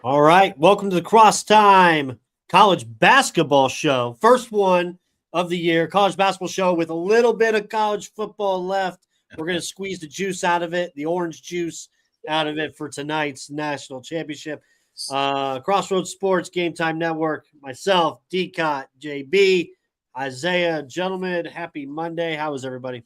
All right. Welcome to the Cross Time College Basketball Show. First one of the year, college basketball show with a little bit of college football left. We're going to squeeze the juice out of it, the orange juice out of it for tonight's national championship. Crossroads Sports, Gametime Network, myself, D-Cot, JB, Isaiah. Gentlemen, happy Monday. How is everybody?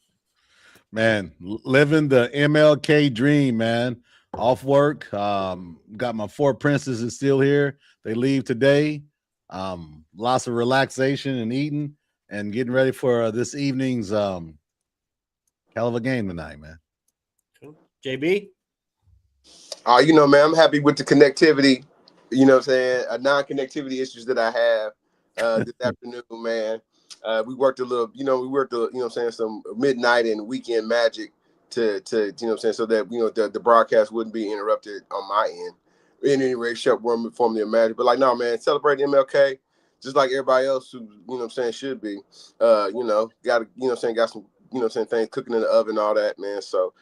Man, living the MLK dream, man. Off work. Got my four princesses still here. They leave today. Lots of relaxation and eating and getting ready for this evening's hell of a game tonight, man. JB? Man, I'm happy with the connectivity, non-connectivity issues that I have this afternoon, man. We worked a little, some midnight and weekend magic to so that, the broadcast wouldn't be interrupted on my end in any way, shape, form of magic. But celebrating MLK, just like everybody else who, should be, got some, things cooking in the oven and all that, man. So,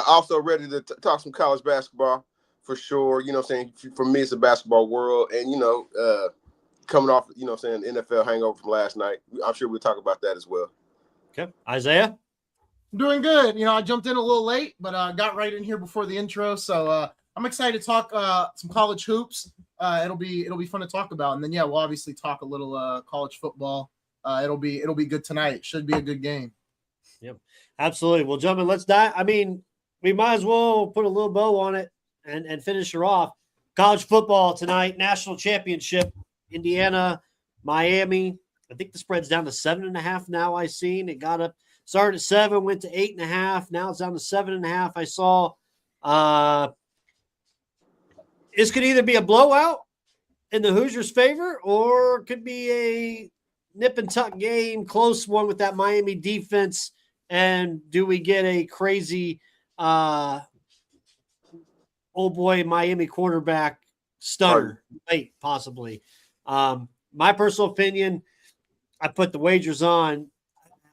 also ready to talk some college basketball for sure. For me, it's a basketball world. And, coming off, NFL hangover from last night. I'm sure we'll talk about that as well. Okay. Isaiah? I'm doing good. I jumped in a little late, but got right in here before the intro. So I'm excited to talk some college hoops. It'll be fun to talk about. And then, we'll obviously talk a little college football. It'll be good tonight. Should be a good game. Yep, absolutely. Well, gentlemen, let's dive. We might as well put a little bow on it and finish her off. College football tonight, national championship, Indiana, Miami. I think the spread's down to 7.5 now. I seen it got up, started at 7, went to 8.5. Now it's down to 7.5. I saw. This could either be a blowout in the Hoosiers' favor, or it could be a nip and tuck game, close one with that Miami defense. And do we get a crazy, Miami quarterback stunner late, possibly? My personal opinion, I put the wagers on.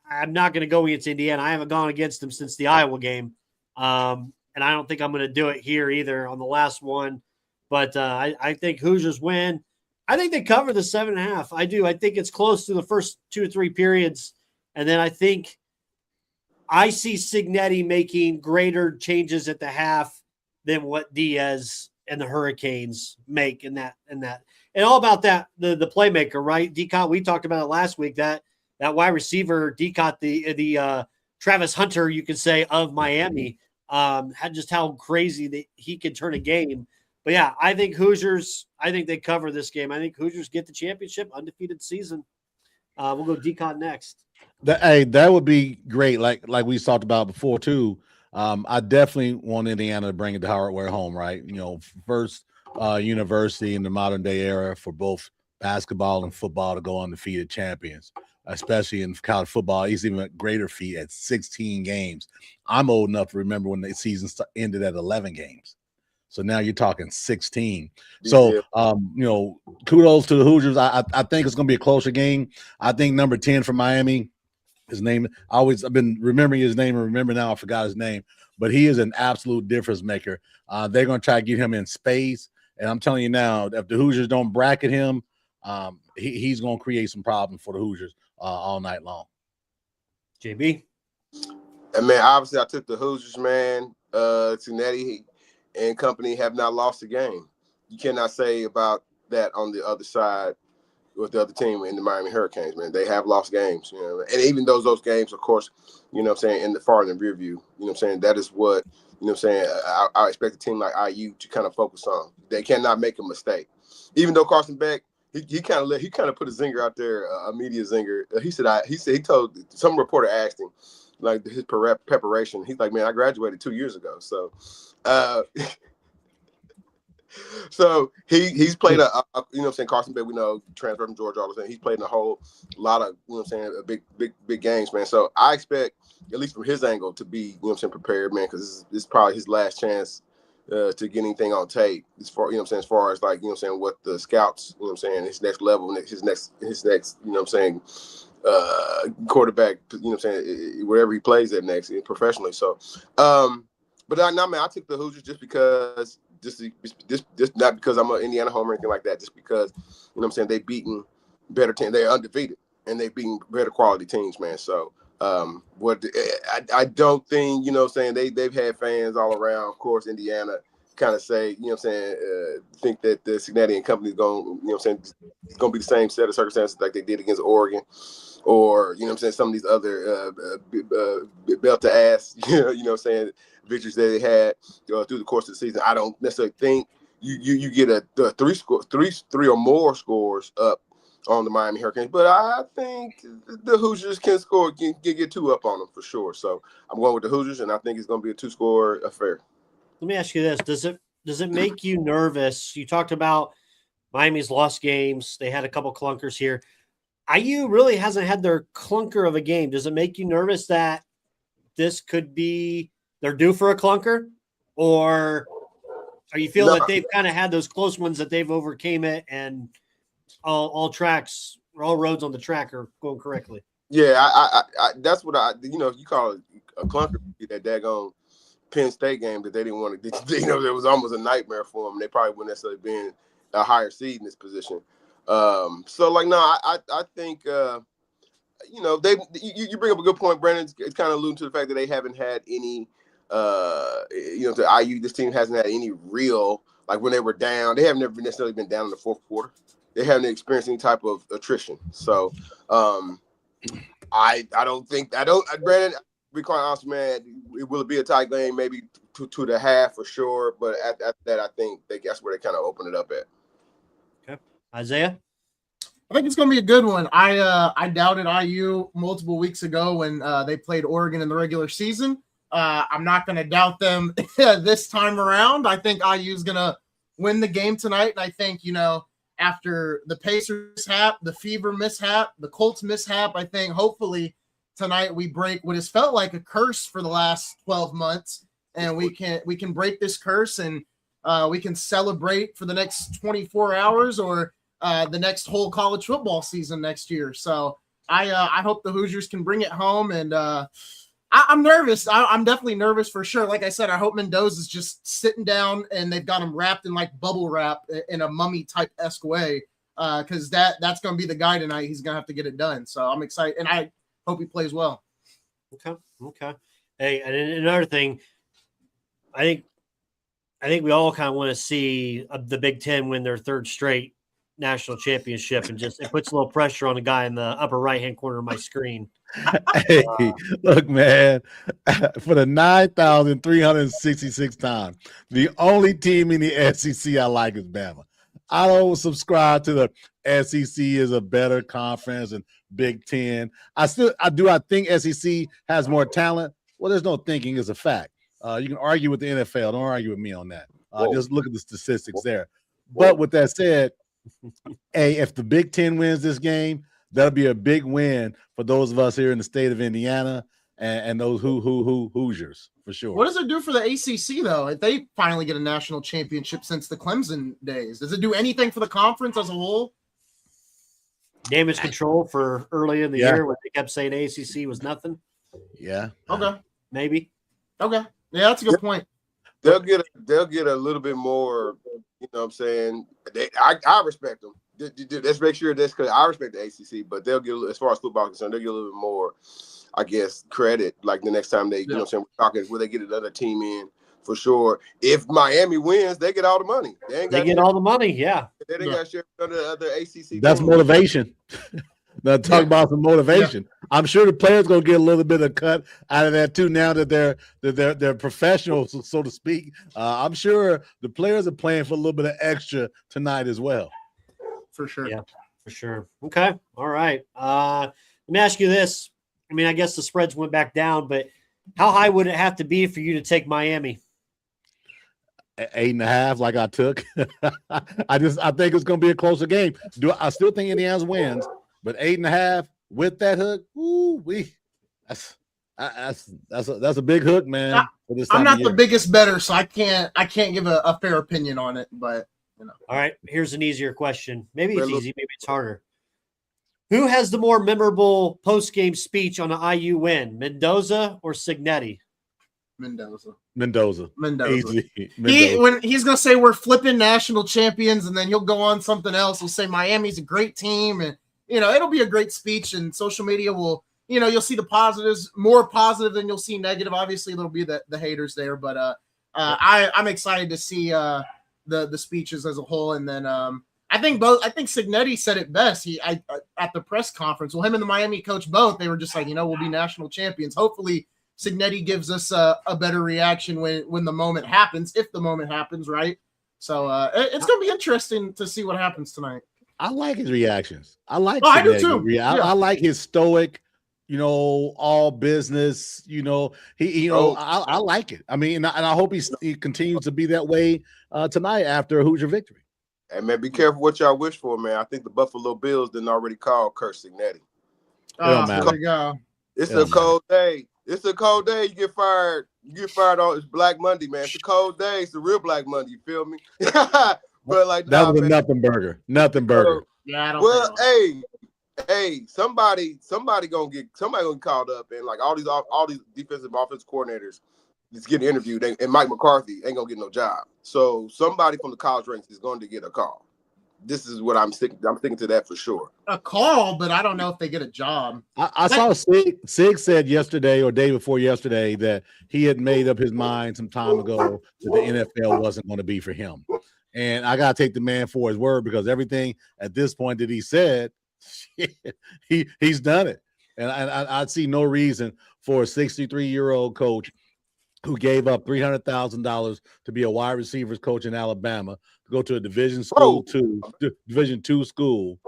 I'm not going to go against Indiana. I haven't gone against them since the Iowa game. And I don't think I'm going to do it here either on the last one. But I think Hoosiers win. I think they cover the 7.5. I do. I think it's close to the first 2 or 3 periods. And then I think I see Signetti making greater changes at the half than what Diaz and the Hurricanes make in that. And all about that, the playmaker, right? D-Cot, we talked about it last week, that wide receiver, D-Cot, the Travis Hunter, you could say, of Miami, had just how crazy that he could turn a game. But, yeah, I think Hoosiers, they cover this game. I think Hoosiers get the championship, undefeated season. We'll go D-Cot next. That would be great. Like we talked about before too. I definitely want Indiana to bring it to Howard home, right? First university in the modern day era for both basketball and football to go undefeated champions, especially in college football. It's even a greater feat at 16 games. I'm old enough to remember when the season ended at 11 games. So now you're talking 16. So, kudos to the Hoosiers. I think it's going to be a closer game. I think number 10 for Miami, his name, I've been remembering his name and remember now I forgot his name, but he is an absolute difference maker. They're going to try to get him in space. And I'm telling you now, if the Hoosiers don't bracket him, he's going to create some problems for the Hoosiers all night long. JB? And, man, obviously I took the Hoosiers, man. Signetti and company have not lost a game. You cannot say about that on the other side with the other team in the Miami Hurricanes, man. They have lost games, and even those games, of course, in the far in the rear view, that is what, I expect a team like IU to kind of focus on. They cannot make a mistake. Even though Carson Beck, he kind of put a zinger out there, a media zinger. He told some reporter asked him, like, his preparation. He's like, man, I graduated 2 years ago. So, so he's played Carson Beck, we know, transfer from Georgia, all the time. He's played in a whole lot of, big games, man. So I expect, at least from his angle, to be, prepared, man, because this is probably his last chance to get anything on tape as far, as far as like, what the scouts, his next level, his next, quarterback, wherever he plays at next professionally. So, but now, man, I took the Hoosiers just because just not because I'm an Indiana homer or anything like that, just because, you know what I'm saying, they've beaten better teams. They're undefeated, and they've beaten better quality teams, man. So I don't think, you know what I'm saying, they've had fans all around, of course, Indiana kind of say, you know what I'm saying, think that the Cincinnati and company is going, you know what I'm saying, it's going to be the same set of circumstances like they did against Oregon, or, you know what I'm saying, some of these other belt to ass, you know what I'm saying, victories that they had through the course of the season. I don't necessarily think you get a three or more scores up on the Miami Hurricanes, but I think the Hoosiers can score, can get 2 up on them for sure. So I'm going with the Hoosiers, and I think it's going to be a 2-score affair. Let me ask you this: does it make you nervous? You talked about Miami's lost games; they had a couple clunkers here. IU really hasn't had their clunker of a game. Does it make you nervous that this could be they're due for a clunker, or are you feel that they've kind of had those close ones that they've overcame it and all tracks or all roads on the track are going correctly? Yeah, I that's what you call it a clunker, that daggone Penn State game that they didn't want to, it was almost a nightmare for them. They probably wouldn't necessarily been a higher seed in this position. So like, no, I think, you bring up a good point, Brandon. It's kind of alluding to the fact that they haven't had any, to IU, this team hasn't had any real, like when they were down, they haven't never necessarily been down in the fourth quarter. They haven't experienced any type of attrition. So I don't think, Brandon, be quite honest, man, will it be a tight game? Maybe to the half for sure. But after that, I think that's where they kind of open it up at. Okay. Isaiah? I think it's going to be a good one. I doubted IU multiple weeks ago when they played Oregon in the regular season. I'm not going to doubt them this time around. I think IU is going to win the game tonight. And I think, after the Pacers mishap, the Fever mishap, the Colts mishap, I think hopefully tonight we break what has felt like a curse for the last 12 months. And we can break this curse, and we can celebrate for the next 24 hours or the next whole college football season next year. So I hope the Hoosiers can bring it home. And I'm nervous. I'm definitely nervous for sure. Like I said, I hope Mendoza's just sitting down and they've got him wrapped in like bubble wrap in a mummy type-esque way, because that's going to be the guy tonight. He's going to have to get it done. So I'm excited, and I hope he plays well. Okay. Hey, and another thing, I think we all kind of want to see the Big Ten win their third straight national championship, and just it puts a little pressure on the guy in the upper right-hand corner of my screen. Hey, look, man, for the 9,366 time, the only team in the SEC I like is Bama. I don't subscribe to the SEC is a better conference and Big Ten. I think SEC has more talent. Well, there's no thinking, it's a fact. You can argue with the NFL. Don't argue with me on that. Just look at the statistics there. But with that said, hey, if the Big Ten wins this game, that'll be a big win for those of us here in the state of Indiana and those Hoosiers for sure. What does it do for the ACC though if they finally get a national championship since the Clemson days? Does it do anything for the conference as a whole? Damage control for early in the year when they kept saying ACC was nothing. Yeah. Okay. Maybe. Okay. Yeah, that's a good point. They'll get a little bit more. You know what I'm saying? I respect them. Let's make sure that's because I respect the ACC, but they'll get, as far as football is concerned, they'll get a little bit more, I guess, credit. Like the next time they, you know what I'm saying, we're talking, will they get another team in for sure? If Miami wins, they get all the money. They get all the money, yeah. They ain't got to share with other ACC. That's teams. motivation. Now talk about some motivation. Yeah. I'm sure the players gonna get a little bit of cut out of that too. Now that they're professionals, so to speak. I'm sure the players are playing for a little bit of extra tonight as well. For sure. Yeah, for sure. Okay. All right. Let me ask you this. I mean, I guess the spreads went back down, but how high would it have to be for you to take Miami? 8.5, like I took. I think it's gonna be a closer game. I still think Indiana wins. But 8.5 with that hook, that's a big hook, man. I'm not the biggest bettor, so I can't give a fair opinion on it. But all right, here's an easier question. Maybe it's easy, maybe it's harder. Who has the more memorable post-game speech on an IU win, Mendoza or Signetti? Mendoza. Easy. Mendoza. When he's gonna say we're flipping national champions, and then he'll go on something else. He'll say Miami's a great team, and it'll be a great speech. And social media will, you'll see the positives, more positive than you'll see negative. Obviously, there'll be the haters there, but I'm excited to see the speeches as a whole. And then I think Signetti said it best. At the press conference, well, him and the Miami coach both, they were just like, we'll be national champions. Hopefully Signetti gives us a better reaction when the moment happens, if the moment happens, right? So it's going to be interesting to see what happens tonight. I like his reactions. I like I do too. I like his stoic, all business, I like it. I mean, and I hope he continues to be that way tonight after a Hoosier victory. Hey, man, be careful what y'all wish for, man. I think the Buffalo Bills didn't already call Kurt Signetti. There we go. It's a cold day. It's a cold day. You get fired. On it's Black Monday, man. It's a cold day. It's a real Black Monday. You feel me? But like that was a nothing burger. Nothing burger. Yeah. I don't hey, somebody gonna get called up, and like all these defensive offensive coordinators is getting interviewed, and Mike McCarthy ain't gonna get no job. So somebody from the college ranks is going to get a call. This is what I'm sticking to that for sure. A call, but I don't know if they get a job. I saw Sig said yesterday or day before yesterday that he had made up his mind some time ago that the NFL wasn't going to be for him. And I got to take the man for his word, because everything at this point that he said, he's done it. And I see no reason for a 63-year-old coach who gave up $300,000 to be a wide receivers coach in Alabama, to go to a Division II school,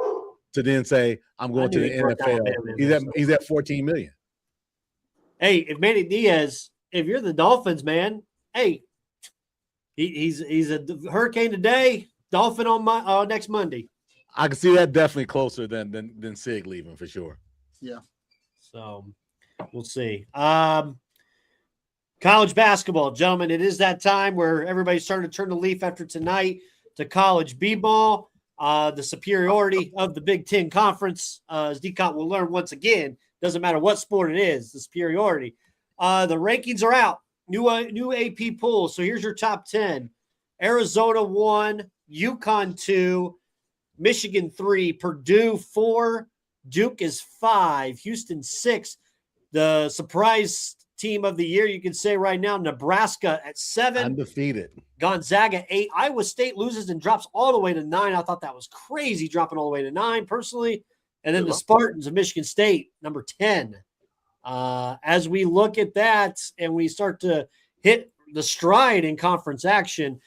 to then say, I'm going to the NFL. He's at $14 million. Hey, if Manny Diaz, if you're the Dolphins, man, hey, he's a Hurricane today, Dolphin on next Monday. I can see that definitely closer than Sig leaving for sure. Yeah. So we'll see. College basketball, gentlemen, it is that time where everybody's starting to turn the leaf after tonight to college b-ball. The superiority of the Big Ten Conference, as DCOT will learn once again, doesn't matter what sport it is, the superiority. The rankings are out, new AP pool. So here's your top 10. Arizona 1, UConn 2, Michigan 3, Purdue 4, Duke is 5, Houston 6. The surprise team of the year, you can say right now, Nebraska at 7. Undefeated. Gonzaga 8. Iowa State loses and drops all the way to 9. I thought that was crazy, dropping all the way to 9, personally. And then the Spartans of Michigan State, number 10. As we look at that and we start to hit the stride in conference action,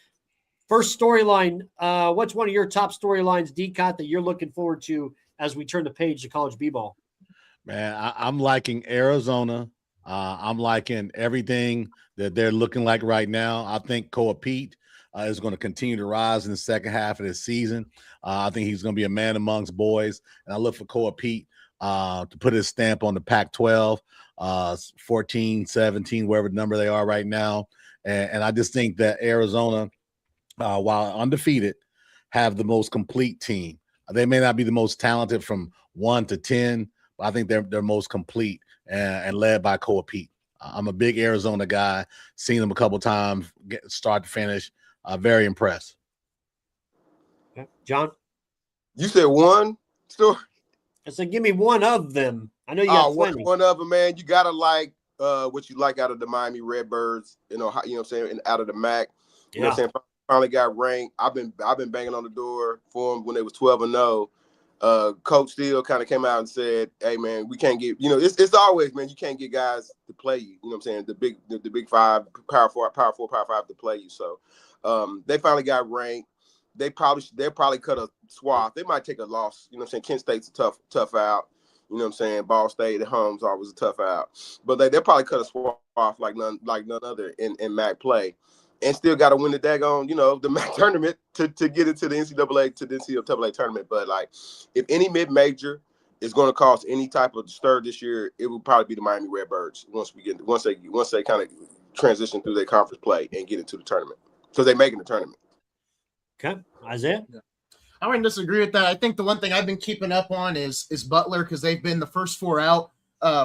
first storyline, what's one of your top storylines, DCOT, that you're looking forward to as we turn the page to college b-ball? Man, I'm liking Arizona. I'm liking everything that they're looking like right now. I think Koa Pete is going to continue to rise in the second half of this season. I think he's going to be a man amongst boys. And I look for Koa Pete to put his stamp on the Pac-12, 14, 17, wherever number they are right now. And I just think that Arizona, while undefeated, have the most complete team. They may not be the most talented from 1 to 10, but I think they're most complete and led by Koa Pete. I'm a big Arizona guy. Seen them a couple times, start to finish. Very impressed. Okay. John? You said one story? I said, give me one of them. I know you got plenty. One of them, man. You got to like what you like out of the Miami Redbirds, you know what I'm saying, and out of the MAC. You know what I'm saying? Finally got ranked. I've been banging on the door for them when they was 12-0. Coach Steele kind of came out and said, hey, man, we can't get, it's always, man, you can't get guys to play you. You know what I'm saying? The big five, power four, power five to play you. So they finally got ranked. They'll probably cut a swath. They might take a loss. You know what I'm saying? Kent State's a tough out. You know what I'm saying? Ball State at home's always a tough out. But they'll probably cut a swath like none other in MAC play. And still got to win the daggone, the MAC tournament to get into the NCAA tournament. But like, if any mid-major is going to cause any type of stir this year, it will probably be the Miami Redbirds once they kind of transition through their conference play and get into the tournament, because they're making the tournament. Okay, Isaiah. Yeah. I wouldn't disagree with that. I think the one thing I've been keeping up on is Butler, because they've been the first 4 out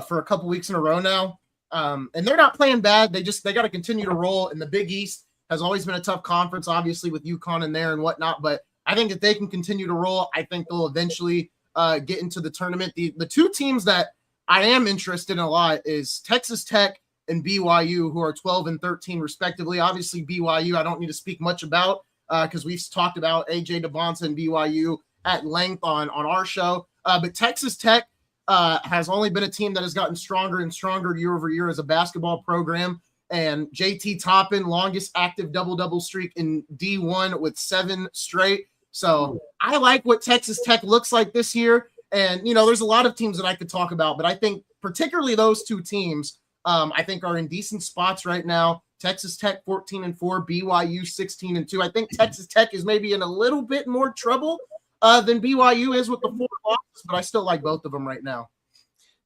for a couple weeks in a row now. And they're not playing bad. They got to continue to roll. And the Big East has always been a tough conference, obviously with UConn in there and whatnot. But I think if they can continue to roll, I think they'll eventually get into the tournament. The two teams that I am interested in a lot is Texas Tech and BYU, who are 12 and 13 respectively. Obviously, BYU, I don't need to speak much about because we've talked about AJ DeBonta and BYU at length on our show. But Texas Tech has only been a team that has gotten stronger and stronger year over year as a basketball program. And JT Toppin, longest active double-double streak in D1 with 7 straight. So I like what Texas Tech looks like this year. And, there's a lot of teams that I could talk about, but I think particularly those two teams, I think are in decent spots right now. Texas Tech 14-4, BYU 16-2. I think Texas Tech is maybe in a little bit more trouble than BYU is with the 4 losses, but I still like both of them right now.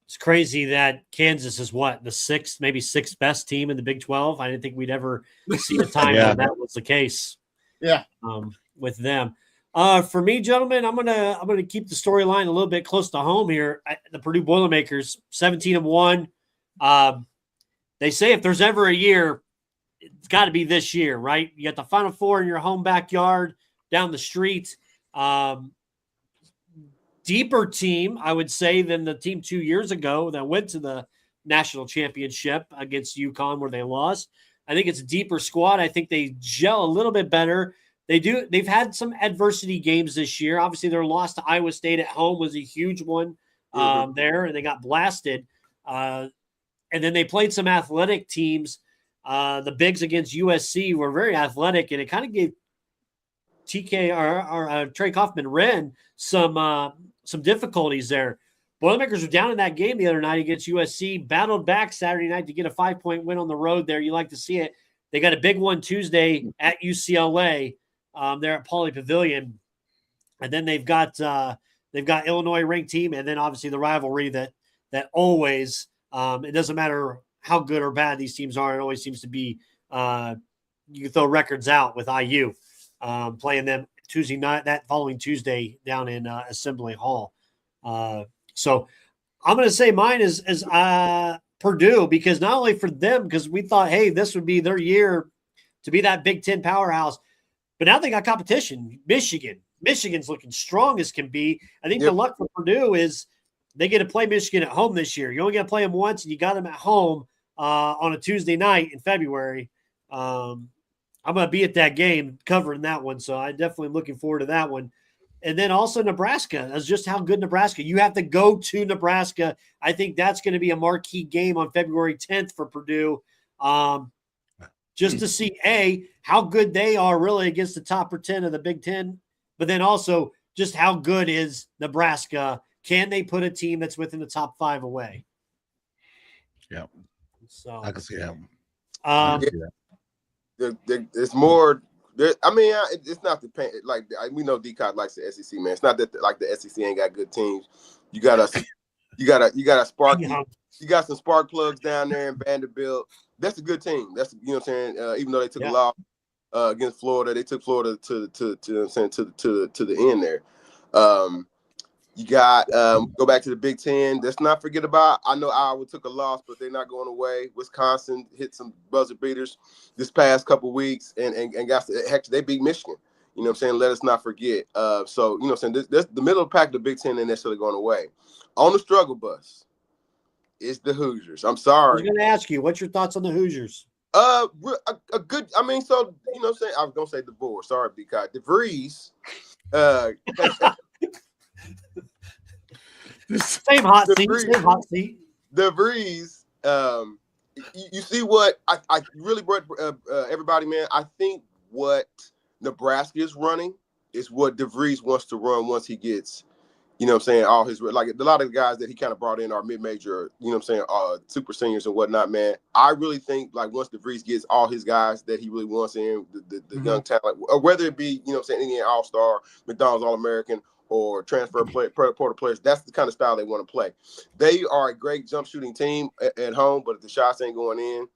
It's crazy that Kansas is the 6th, maybe 6th best team in the Big 12. I didn't think we'd ever see a time when that was the case. Yeah, with them. For me, gentlemen, I'm gonna keep the storyline a little bit close to home here. The Purdue Boilermakers, 17-1. They say if there's ever a year, it's got to be this year, right? You got the Final Four in your home backyard, down the street. Deeper team, I would say, than the team 2 years ago that went to the national championship against UConn where they lost. I think it's a deeper squad. I think they gel a little bit better. They've had some adversity games this year. Obviously, their loss to Iowa State at home was a huge one there, and they got blasted. And then they played some athletic teams. The Bigs against USC were very athletic, and it kind of gave TK or Trey Kaufman-Renn some difficulties there. Boilermakers were down in that game the other night against USC, battled back Saturday night to get a 5-point win on the road there. You like to see it. They got a big one Tuesday at UCLA there at Pauley Pavilion. And then they've got Illinois ranked team, and then obviously the rivalry that always it doesn't matter how good or bad these teams are, it always seems to be you can throw records out with IU playing them Tuesday night, that following Tuesday down in Assembly Hall. So I'm going to say mine is Purdue, because not only for them, because we thought, hey, this would be their year to be that Big Ten powerhouse, but now they got competition. Michigan's looking strong as can be. I think the luck for Purdue is they get to play Michigan at home this year. You only got to play them once, and you got them at home on a Tuesday night in February. I'm going to be at that game covering that one, so I'm definitely looking forward to that one. And then also Nebraska. That's just how good Nebraska. You have to go to Nebraska. I think that's going to be a marquee game on February 10th for Purdue, just to see, how good they are really against the top 10 of the Big Ten, but then also just how good is Nebraska. Can they put a team that's within the top 5 away? Yeah. So I can see that. It's more. It's not the we know D-Cot likes the SEC, man. It's not that the SEC ain't got good teams. You got a spark. You got some spark plugs down there in Vanderbilt. That's a good team. That's what I'm saying. Even though they took a loss against Florida, they took Florida to the end there. You got go back to the Big Ten. Let's not forget about. I know Iowa took a loss, but they're not going away. Wisconsin hit some buzzer beaters this past couple weeks, and got they beat Michigan. You know what I'm saying? Let us not forget. So you know what I'm saying. This the middle of the pack of the Big Ten ain't necessarily going away. On the struggle bus is the Hoosiers. I'm sorry. I was going to ask you, what's your thoughts on the Hoosiers? A good. So you know what I'm saying. I was going to say DeVore. Sorry, because DeVries. Same hot seat. DeVries, you see what I really brought everybody, man. I think what Nebraska is running is what DeVries wants to run once he gets, you know what I'm saying, all his, like a lot of the guys that he kind of brought in are mid-major, you know what I'm saying, super seniors and whatnot, man. I really think like once DeVries gets all his guys that he really wants in, the young talent, or whether it be, you know what I'm saying, Indiana All-Star, McDonald's All-American, or transfer portal players, that's the kind of style they want to play. They are a great jump shooting team at home, but if the shots ain't going in,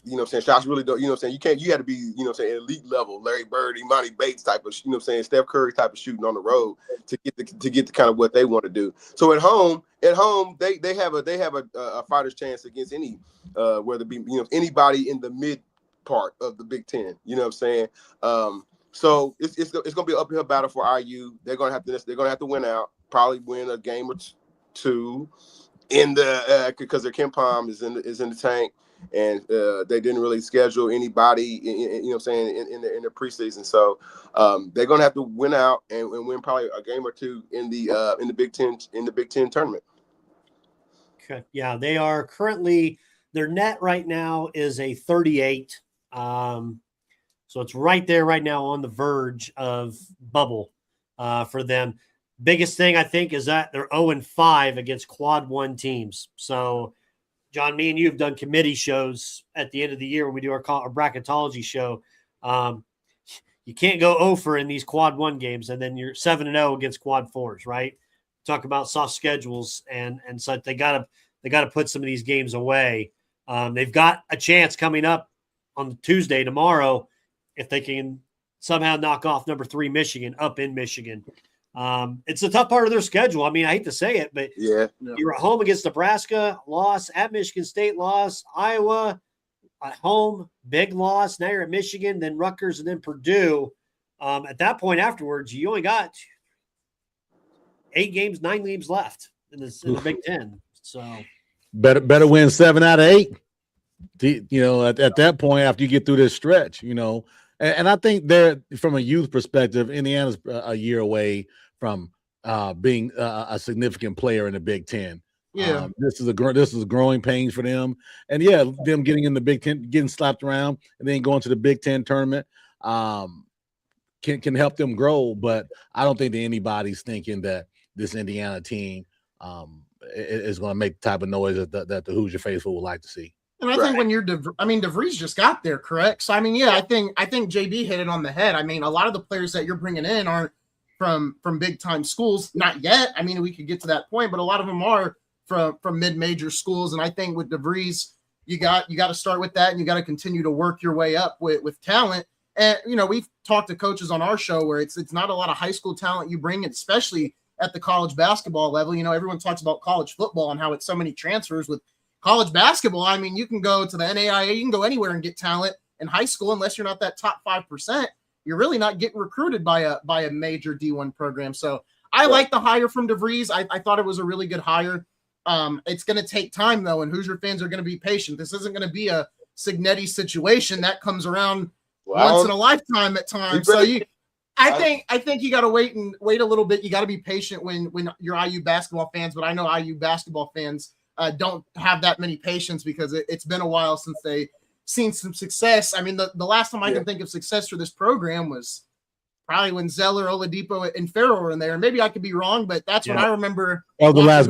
You know what I'm saying? Shots really don't, you know what I'm saying? You had to be, you know what I'm saying, elite level, Larry Bird, Imani Bates type of, you know what I'm saying, Steph Curry type of shooting on the road to get the kind of what they want to do. So at home, they have a fighter's chance against any whether it be, you know, anybody in the mid part of the Big Ten. You know what I'm saying? So it's gonna be an uphill battle for IU. They're gonna have to win out, probably win a game or two in the because their Ken Palm is in the tank, and they didn't really schedule anybody you know what I'm saying in the preseason. So they're gonna have to win out and win probably a game or two in the Big Ten tournament. Okay. Yeah, they are currently, their net right now is a 38. So it's right there right now on the verge of bubble for them. Biggest thing I think is that they're 0-5 against quad 1 teams. So, John, me and you have done committee shows at the end of the year when we do our bracketology show. You can't go 0 in these quad 1 games, and then you're 7-0 against quad 4s, right? Talk about soft schedules, and so they got to put some of these games away. They've got a chance coming up on Tuesday tomorrow if they can somehow knock off number 3 Michigan up in Michigan. It's a tough part of their schedule. I mean, I hate to say it, but you're at home against Nebraska, loss, at Michigan State, loss, Iowa, at home, big loss. Now you're at Michigan, then Rutgers, and then Purdue. At that point afterwards, you only got 9 games left in the Big Ten. So better win 7 out of 8. You know, at that point, after you get through this stretch, you know, and I think they're, from a youth perspective, Indiana's a year away from being a significant player in the Big Ten. Yeah, this is growing pains for them, and them getting in the Big Ten, getting slapped around, and then going to the Big Ten tournament can help them grow. But I don't think that anybody's thinking that this Indiana team is going to make the type of noise that the Hoosier faithful would like to see. and I think when you're, DeVries just got there, correct? So I mean, I think JB hit it on the head. I mean, a lot of the players that you're bringing in aren't from big time schools, not yet. I mean, we could get to that point, but a lot of them are from mid-major schools. And I think with DeVries, you got to start with that, and you got to continue to work your way up with talent. And you know, we've talked to coaches on our show where it's not a lot of high school talent you bring in, especially at the college basketball level. You know, everyone talks about college football and how it's so many transfers. With college basketball, I mean, you can go to the NAIA, you can go anywhere and get talent. In high school, unless you're not that top 5%, you're really not getting recruited by a major D1 program. So I like the hire from DeVries. I thought it was a really good hire. It's going to take time, though, and Hoosier fans are going to be patient. This isn't going to be a Signetti situation that comes around once in a lifetime at times. So I think you got to wait a little bit. You got to be patient when you're IU basketball fans, but I know IU basketball fans don't have that many patience because it's been a while since they seen some success. I mean, the last time I can think of success for this program was probably when Zeller, Oladipo, and Farrell were in there. And maybe I could be wrong, but that's what I remember. Oh, the last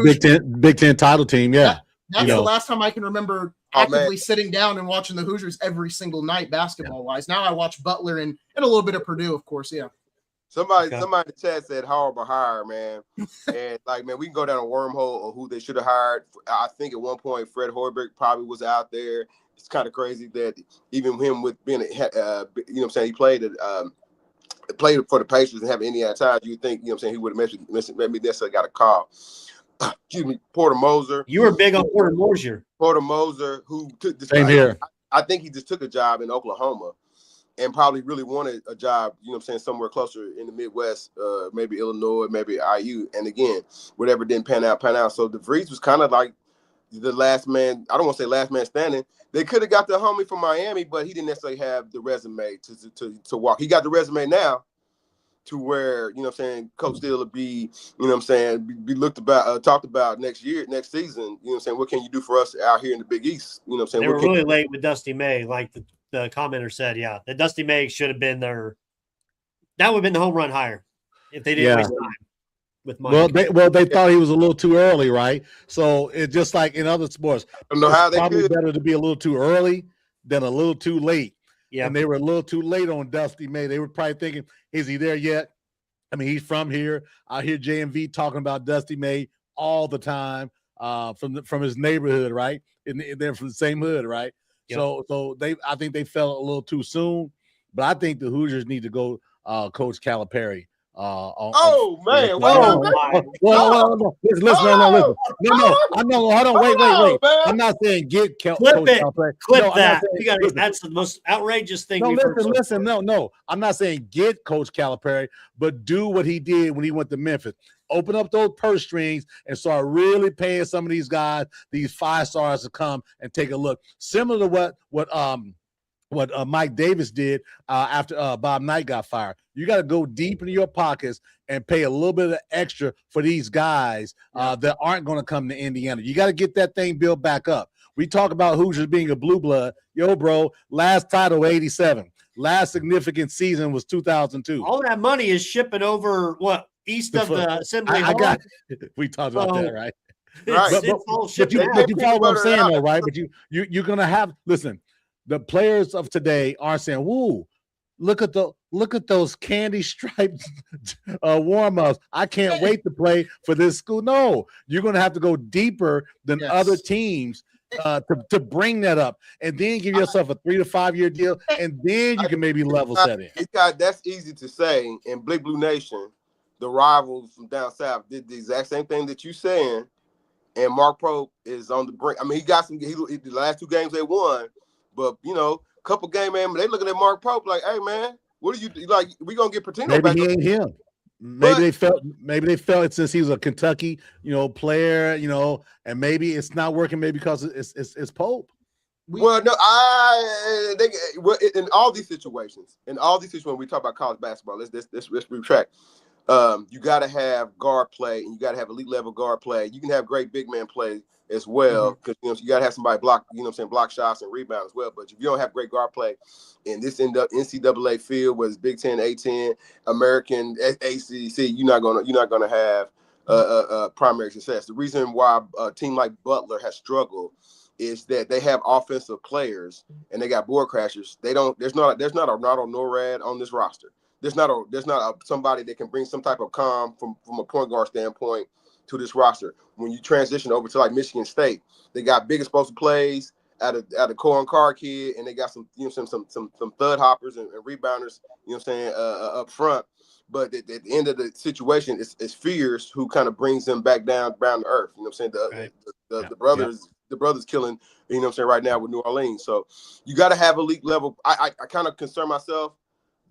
Big Ten title team, That's the last time I can remember actively sitting down and watching the Hoosiers every single night basketball-wise. Now I watch Butler and a little bit of Purdue, of course, Somebody in the chat said horrible hire, man. And like, man, we can go down a wormhole of who they should have hired. I think at one point Fred Hoiberg probably was out there. It's kind of crazy that even him with being, you know what I'm saying, he played for the Pacers and having Indiana ties. You think, you know what I'm saying, he would have maybe necessarily got a call. Excuse me, Porter Moser. You were big on Porter Moser. Porter Moser, who took the same here. I think he just took a job in Oklahoma and probably really wanted a job, you know what I'm saying, somewhere closer in the Midwest, maybe Illinois, maybe IU. And again, whatever didn't pan out. So DeVries was kind of like the last man. I don't want to say last man standing. They could have got the homie from Miami, but he didn't necessarily have the resume to walk. He got the resume now to where, you know what I'm saying, Coach Steele will be, you know what I'm saying, be talked about next season. You know what I'm saying, what can you do for us out here in the Big East? You know what I'm saying? They were really late with Dusty May, like the commenter said, that Dusty May should have been that would have been the home run hire if they didn't waste time with Mike. They thought he was a little too early, right? So it's just like in other sports. I don't know how it's probably better to be a little too early than a little too late. Yeah. And they were a little too late on Dusty May. They were probably thinking, is he there yet? I mean, he's from here. I hear JMV talking about Dusty May all the time from his neighborhood, right? And they're from the same hood, right? So I think they fell a little too soon. But I think the Hoosiers need to go Coach Calipari. Man, Well, listen, no. Hold on, wait. Man. I'm not saying get Coach Calipari. Clip that. That's the most outrageous thing. No. I'm not saying get Coach Calipari, but do what he did when he went to Memphis. Open up those purse strings and start really paying some of these guys, these 5 stars, to come and take a look. Similar to what Mike Davis did after Bob Knight got fired. You got to go deep into your pockets and pay a little bit of extra for these guys that aren't going to come to Indiana. You got to get that thing built back up. We talk about Hoosiers being a blue blood. Yo, bro, last title, 87. Last significant season was 2002. All that money is shipping over east of the Assembly Hall. We talked about that, right? Right. But you follow what I'm saying, though, right? But you're going to have – listen, the players of today aren't saying, "Woo, look at those candy striped warm-ups. I can't wait to play for this school." No, you're going to have to go deeper than other teams to bring that up, and then give yourself a 3 to 5 year deal, and then you can maybe level set in. That's easy to say. In Big Blue Nation, the rivals from down south did the exact same thing that you saying, and Mark Pope is on the brink. I mean, he got some. The last 2 games they won. But, couple game, man, they looking at Mark Pope like, "Hey, man, what are you like? We gonna get Patino maybe back." Maybe he ain't him. Maybe they felt it since he was a Kentucky, player, and maybe it's not working. Maybe because it's Pope. Well, no, in all these situations, we talk about college basketball. Let's retract. You got to have guard play, and you got to have elite level guard play. You can have great big man play as well, because you got to have somebody block, block shots and rebound as well. But if you don't have great guard play in this NCAA field, whether it's Big Ten, A10, American, ACC, you're not gonna have primary success. The reason why a team like Butler has struggled is that they have offensive players and they got board crashers. There's not a NORAD on this roster. There's not somebody that can bring some type of calm from a point guard standpoint to this roster. When you transition over to like Michigan State, they got big explosive plays out of Cohen Carr kid, and they got some some thud hoppers and rebounders, up front. But at the end of the situation, it's Fears who kind of brings them back down to earth. The brothers killing, right now with New Orleans. So you got to have elite level. I kind of concern myself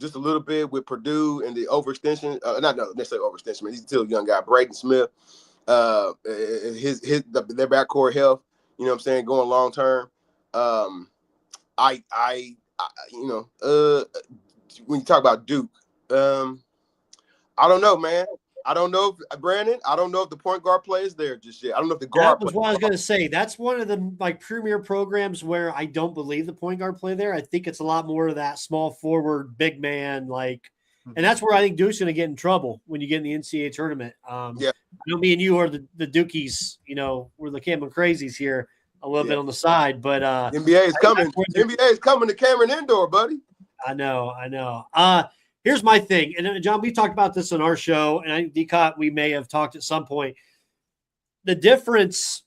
just a little bit with Purdue and the overextension. Not necessarily overextension, man. He's still a young guy. Braden Smith, their backcourt health, going long term. When you talk about Duke, I don't know, man. I don't know if Brandon. I don't know if the point guard play is there just yet. I don't know if the guard. That was what I was going to say. That's one of the premier programs where I don't believe the point guard play there. I think it's a lot more of that small forward, big man, and that's where I think Duke's going to get in trouble when you get in the NCAA tournament. I know me and you are the Dukies. We're the Cameron Crazies here a little bit on the side, but NBA is coming. NBA is coming to Cameron Indoor, buddy. I know. Here's my thing, and John, we talked about this on our show, and I think D-Cott, we may have talked at some point. The difference,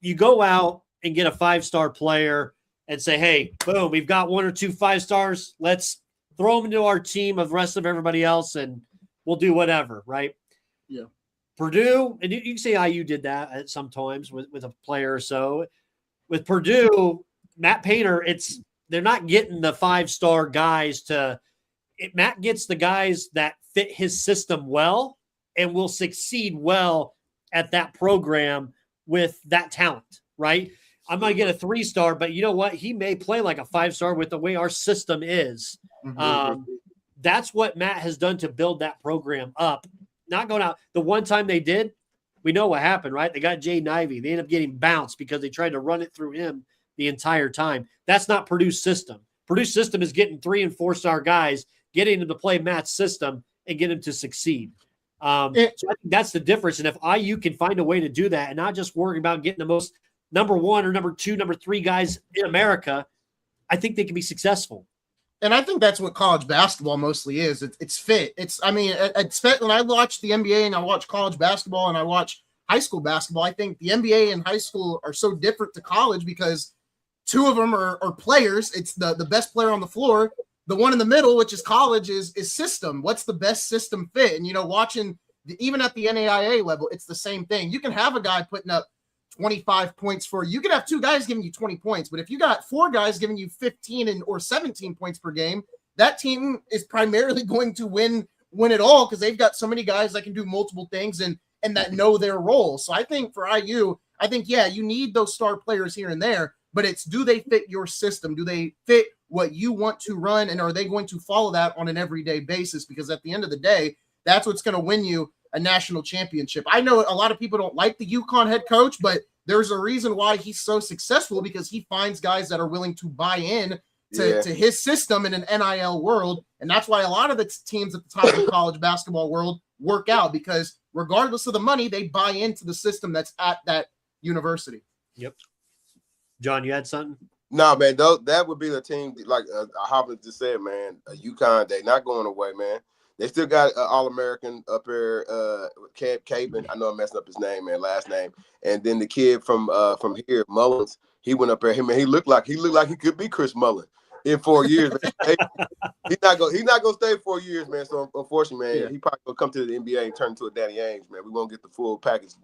you go out and get a 5-star player and say, "Hey, boom, we've got 1 or 2 5 stars. Let's throw them into our team of the rest of everybody else, and we'll do whatever," right? Yeah. Purdue, and you can say IU did that at sometimes with a player or so. With Purdue, Matt Painter, they're not getting the 5-star guys to – Matt gets the guys that fit his system well and will succeed well at that program with that talent, right? I'm going to get a 3-star, but you know what? He may play like a 5-star with the way our system is. That's what Matt has done to build that program up. Not going out. The one time they did, we know what happened, right? They got Jaden Ivey. They ended up getting bounced because they tried to run it through him the entire time. That's not Purdue's system. Purdue's system is getting 3- and 4-star guys, getting them to play Matt's system and get him to succeed. So I think that's the difference. And if IU can find a way to do that and not just worrying about getting the most number 1 or number 2, number 3 guys in America, I think they can be successful. And I think that's what college basketball mostly is. It's fit. When I watch the NBA and I watch college basketball and I watch high school basketball, I think the NBA and high school are so different to college because two of them are players. It's the best player on the floor. The one in the middle, which is college, is system. What's the best system fit? And, watching even at the NAIA level, it's the same thing. You can have a guy putting up 25 points you can have two guys giving you 20 points, but if you got four guys giving you 15 or 17 points per game, that team is primarily going to win it all because they've got so many guys that can do multiple things and that know their role. So I think for IU, you need those star players here and there, but it's, do they fit your system? Do they fit what you want to run? And are they going to follow that on an everyday basis? Because at the end of the day, that's what's going to win you a national championship. I know a lot of people don't like the UConn head coach, but there's a reason why he's so successful, because he finds guys that are willing to buy in to his system in an NIL world. And that's why a lot of the teams at the top of the college basketball world work out, because regardless of the money, they buy into the system that's at that university. Yep. John, you had something? No, man, that would be the team, like Hobbs just said, man, UConn, they not going away, man. They still got All-American up there, Caban. I know I'm messing up his name, man, last name. And then the kid from here, Mullins, he went up there. He looked like he could be Chris Mullin in 4 years. Man. He's not gonna stay 4 years, man. So unfortunately, man, he probably gonna come to the NBA and turn into a Danny Ainge, man. We won't get the full package.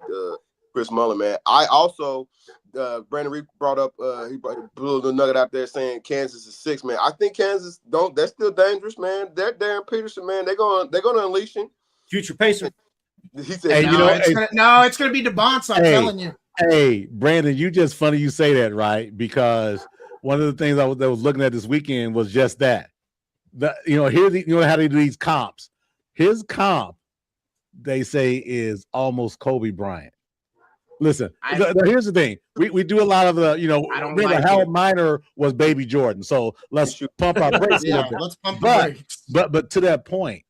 Chris Mullin, man. I also, Brandon Reed brought up, he blew the nugget out there saying Kansas is 6, man. I think Kansas they're still dangerous, man. They're Darren Peterson, man. They're gonna unleash him. Future Pacer. He said, it's gonna be DeBonce, I'm telling you. Hey, Brandon, you just funny you say that, right? Because one of the things I was looking at this weekend was just that. How they do these comps. His comp, they say, is almost Kobe Bryant. Listen, here's the thing. We do a lot of Howard Minor was Baby Jordan. So let's pump our brakes. Let's pump the brakes. But to that point,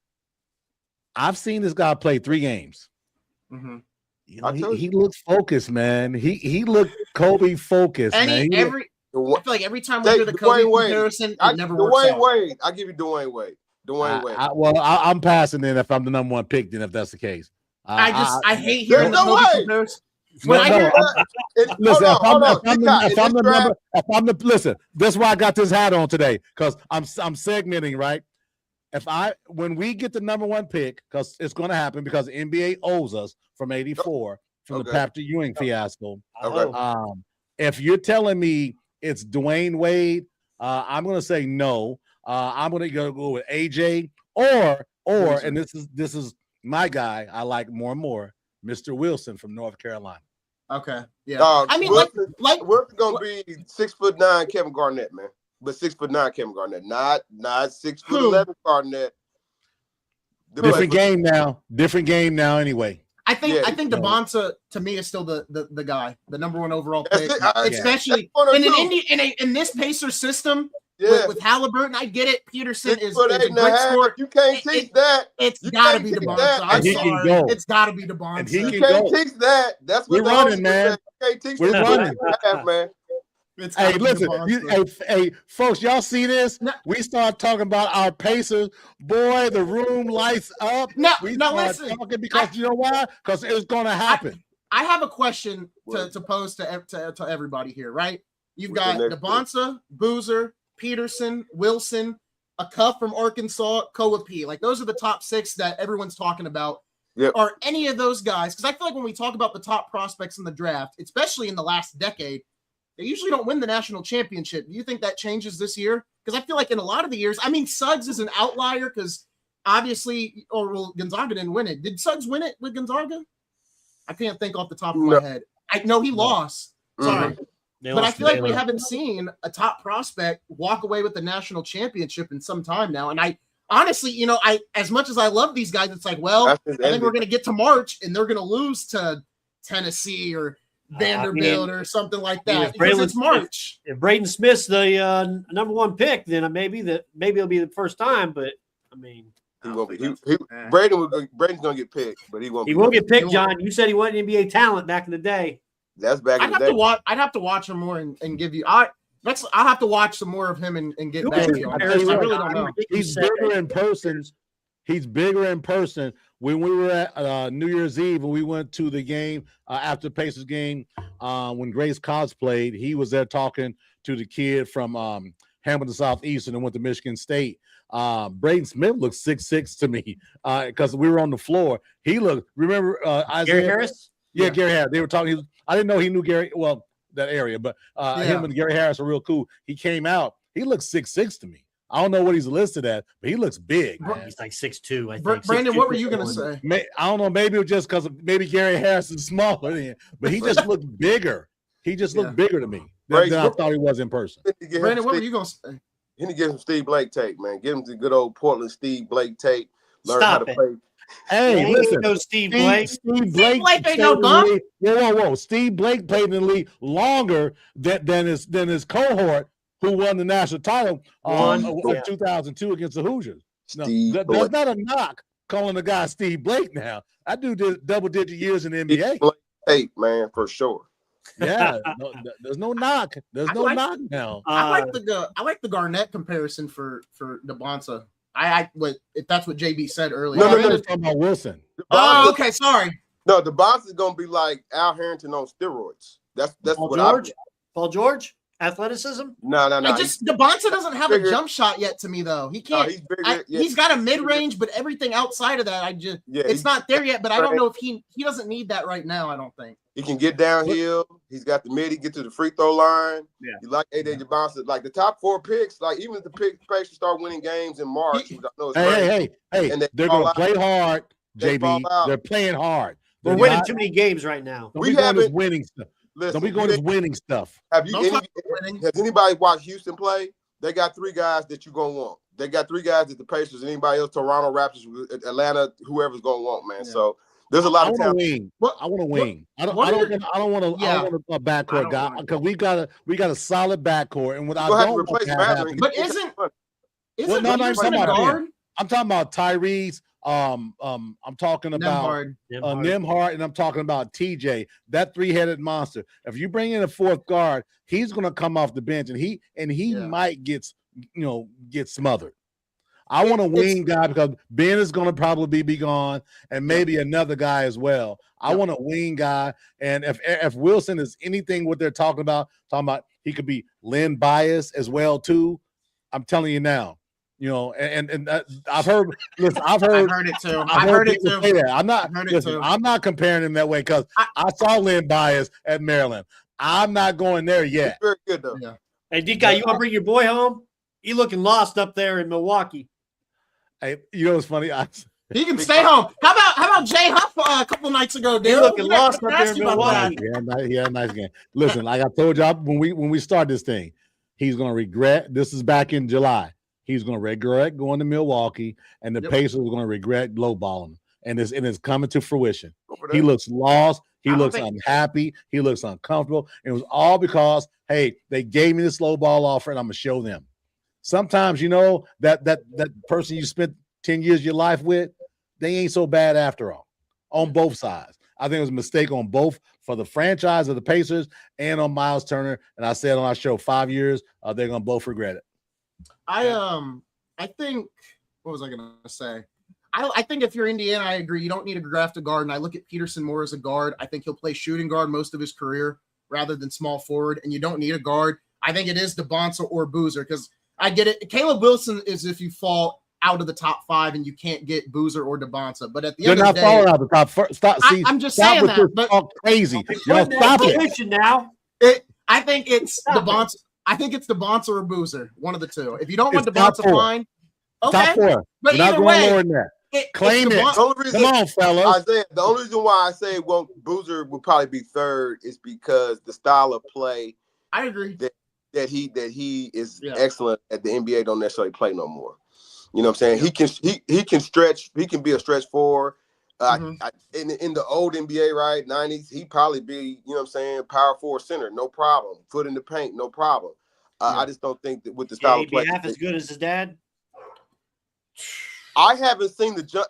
I've seen this guy play 3 games. Mm-hmm. He looks focused, man. He looked Kobe focused, man. I feel like every time we do the Kobe comparison, it never works out. Wade. I give you Dwayne Wade. I'm passing in if I'm the number 1 pick. Then if that's the case, I hate hearing the Kobe comparison. Listen, that's why I got this hat on today, because I'm segmenting, right? When we get the number 1 pick, because it's going to happen, because the NBA owes us from '84 from the Patrick Ewing fiasco. Okay. If you're telling me it's Dwayne Wade, I'm going to say no. I'm going to go with AJ or and this is my guy I like more and more, Mr. Wilson from North Carolina. Okay. Yeah. I mean, Wilson gonna be 6'9" Kevin Garnett, man. But 6'9" Kevin Garnett, not 6'11" Garnett. Different game now. Anyway, I think DeBonce to me is still the guy, the number 1 overall pick, especially in this Pacers system. Yeah. With Halliburton, I get it. Peterson is a great scorer. You can't teach that. It's got to be DeBonce. I'm sorry. It's got to be DeBonce. You can't teach that. That's what we're running, man. We're running, man. Hey, listen, hey, folks, y'all see this? No. We start talking about our Pacers. Boy, the room lights up. Listen. Talking because you know why? Because it's going to happen. I have a question to pose to everybody here, right? You've got DeBonce, Boozer, Peterson, Wilson, a Cuff from Arkansas, Koa P. Like, those are the top 6 that everyone's talking about. Yep. Are any of those guys, because I feel like when we talk about the top prospects in the draft, especially in the last decade, they usually don't win the national championship. Do you think that changes this year? Because I feel like in a lot of the years, I mean, Suggs is an outlier because obviously, Gonzaga didn't win it. Did Suggs win it with Gonzaga? I can't think off the top of my head. I know he lost. Sorry. Mm-hmm. But I feel like we haven't seen a top prospect walk away with the national championship in some time now. And I honestly, as much as I love these guys, it's like, well, I think we're going to get to March and they're going to lose to Tennessee or Vanderbilt or something like that because it's March. If Braden Smith's the number 1 pick, then maybe it'll be the first time. But I mean, he won't be. Braden's going to get picked, but he won't. He won't get picked, John. You said he wasn't NBA talent back in the day. That's back in the day. I'd have to watch him more and give you. I'll have to watch some more of him and get back to you. I really don't know. He's better in person. He's bigger in person. When we were at New Year's Eve, when we went to the game after the Pacers game, when Grace College played, he was there talking to the kid from Hamilton Southeastern and went to Michigan State. Braden Smith looked 6'6" to me because we were on the floor. He looked. Remember Isaiah Gary Harris? Yeah, Gary Harris. They were talking. I didn't know he knew Gary. Well, that area, but him and Gary Harris are real cool. He came out. He looks 6'6" to me. I don't know what he's listed at, but he looks big. Man. He's like 6'2", I think. Brandon, 6'2", what were you going to say? I don't know. Maybe it was just because maybe Gary Harris is smaller than him, but he just looked bigger. He just looked bigger to me than I thought he was in person. Brandon, what were you going to say? He need to get some Steve Blake tape, man. Get him the good old Portland Steve Blake tape. Learn how to play. Hey, listen. No Steve Blake. Steve Blake ain't no bum. Whoa. Steve Blake played in the league longer than his cohort who won the national title in 2002 against the Hoosiers. No, that's not a knock calling the guy Steve Blake now. I do double-digit years in the NBA. Blake tape, man, for sure. Yeah, there's no knock. There's no knock now. I like the Garnett comparison for DeBonta. If that's what JB said earlier. No, talking about Wilson. Oh, okay, sorry. No, DeBonta is gonna be like Al Harrington on steroids. That's Paul George. Paul George. Athleticism? No. DeBonta doesn't have a jump shot yet to me though. He can't. He's bigger, he's got a mid range, but everything outside of that, it's not there yet. But I don't know if he doesn't need that right now. I don't think he can get downhill. He's got the mid. He get to the free throw line. Yeah, you like AJ DeBonta. Like the top 4 picks. Like even if the Pacers start winning games in March, hey, they're gonna play hard. JB, they're playing hard. We're winning too many games right now. We haven't winning stuff. Listen, don't be going to winning stuff. Has anybody watched Houston play? They got 3 guys that you're gonna want. They got 3 guys that the Pacers, anybody else, Toronto Raptors, Atlanta, whoever's gonna want, man. Yeah. So there's a lot of talent. I want to wing. I don't want a backcourt guy because we got a solid backcourt, and what I don't replace happen. But isn't Wilson a guard? I'm talking about Tyrese. I'm talking about Nembhard, and I'm talking about TJ, that 3-headed monster. If you bring in a 4th guard, he's going to come off the bench, and he might get smothered. I want a wing guy because Ben is going to probably be gone, and maybe another guy as well. I want a wing guy, and if Wilson is anything what they're talking about he could be Len Bias as well too. I'm telling you now. You know, and I've heard. Listen, I've heard it too. I've heard it too. Say that. I'm not comparing him that way because I saw Len Bias at Maryland. I'm not going there yet. Very good though. Yeah. Hey, D-Guy, you want to bring your boy home? He looking lost up there in Milwaukee. Hey, you know what's funny? He can stay home. How about Jay Huff a couple nights ago, dude? He looking lost up there in Milwaukee. He had a nice game. Listen, like I told y'all when we start this thing, he's going to regret. This is back in July. He's going to regret going to Milwaukee, and the Pacers are going to regret lowballing him. And it's coming to fruition. He looks lost. He looks unhappy. He looks uncomfortable. And it was all because, hey, they gave me this low ball offer, and I'm going to show them. Sometimes, that person you spent 10 years of your life with, they ain't so bad after all, on both sides. I think it was a mistake on both for the franchise of the Pacers and on Miles Turner. And I said on our show, 5 years, they're going to both regret it. I think, what was I going to say? I think if you're Indiana, I agree. You don't need to draft a guard. And I look at Peterson more as a guard. I think he'll play shooting guard most of his career rather than small forward. And you don't need a guard. I think it is DeBonta or Boozer because I get it. Caleb Wilson is if you fall out of the top 5 and you can't get Boozer or DeBonta. But at the end of the day, you're not falling out of the top. I'm just saying that. But crazy. Stop it now. I think it's DeBonta. I think it's DeBonta or Boozer, one of the two. If you don't want DeBonta, fine. Okay. Top 4. But either way, lower than that. Claim it. Come on, fellas. Isaiah, the only reason why I say Boozer would probably be 3rd is because the style of play. I agree that he is excellent at the NBA. Don't necessarily play no more. You know what I'm saying? He can stretch. He can be a stretch 4. In the old NBA, right, 90s, he'd probably be, you know what I'm saying, power 4 center, no problem. Foot in the paint, no problem. I just don't think that with the style of play. Half as good as his dad. I haven't seen the jump.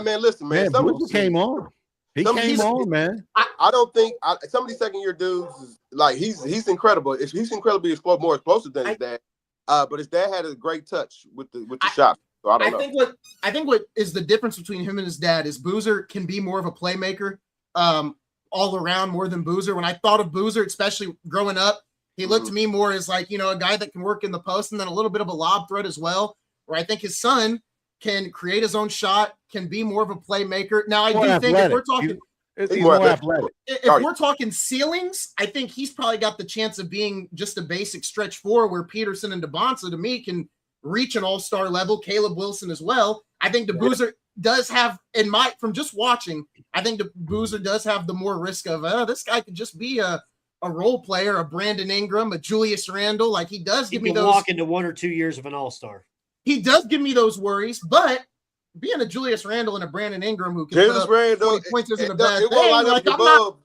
Man, listen, man. Boozer came on. He came on, man. I don't think some of these second-year dudes, like he's incredible. He's incredibly more explosive than his dad. But his dad had a great touch with the shot. So I don't know. I think what is the difference between him and his dad is Boozer can be more of a playmaker all around more than Boozer. When I thought of Boozer, especially growing up, he looked to me more as like, you know, a guy that can work in the post and then a little bit of a lob threat as well, where I think his son can create his own shot, can be more of a playmaker. Now, I do think if we're talking he's more athletic. If we're talking ceilings, I think he's probably got the chance of being just a basic stretch four where Peterson and DeBonsa, to me, can reach an all-star level. Caleb Wilson as well. I think the Boozer does have, from just watching, I think the Boozer does have the more risk of, this guy could just be a role player, a Brandon Ingram, a Julius Randle. Like he does give me those. Walk into 1 or 2 years of an all-star. He does give me those worries, but being a Julius Randle and a Brandon Ingram who can put up 20 points isn't a bad thing. Like, I'm not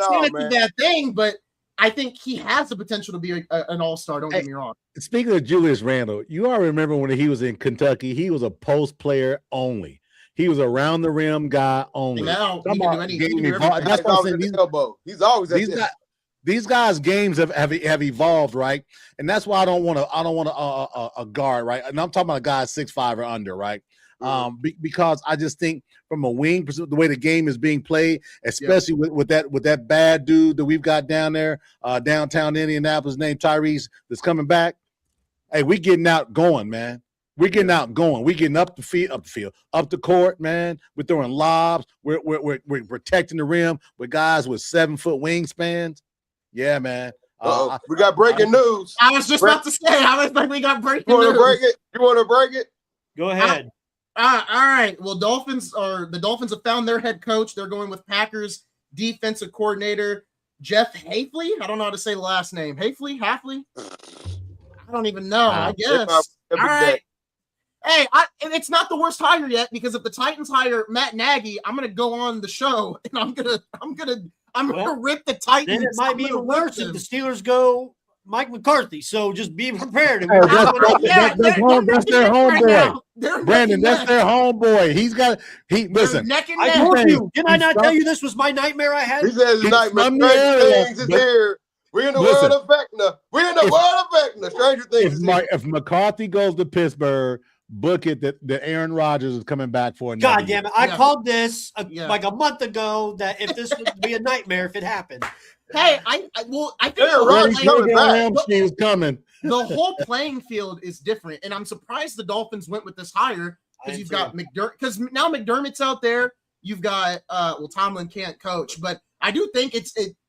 saying it's a bad thing, but I think he has the potential to be an all-star. Don't get me wrong. Speaking of Julius Randle, you all remember when he was in Kentucky, he was a post player only. He was around the rim guy only. Now he can do anything. That's what I'm saying. He's always at these guys' games have evolved, right? And that's why I don't want a guard, right? And I'm talking about a guy 6'5" or under, right? Because I just think from a wing, the way the game is being played, especially with that bad dude that we've got down there, downtown Indianapolis, named Tyrese, that's coming back. Hey, we getting out going, man. We're getting out going. We're getting up the court, man. We're throwing lobs. We're protecting the rim with guys with 7-foot wingspans. Yeah, man. We got breaking news. I was just about to say, I was like, we got breaking news. You want to break it? Go ahead. All right. Well, the Dolphins have found their head coach. They're going with Packers defensive coordinator Jeff Hafley. I don't know how to say the last name. Hafley? I don't even know. I guess. All right. Hey, it's not the worst hire yet, because if the Titans hire Matt Nagy, I'm gonna go on the show and I'm gonna rip the Titans. Then it might be even worse if the Steelers go Mike McCarthy. So just be prepared. That's their homeboy. Brandon, that's their homeboy. Listen. I told you. Didn't I not tell you this was my nightmare I had? He says nightmare. Stranger Things is here. We're in the world of Vecna. We're in the world of Vecna. Stranger Things is here. If McCarthy goes to Pittsburgh, book it that Aaron Rodgers is coming back for another God damn it. I called this like a month ago that if this would be a nightmare if it happened. Hey, I think was coming. The whole playing field is different, and I'm surprised the Dolphins went with this hire because you've got McDermott. Because now McDermott's out there. You've got Tomlin can't coach, but I do think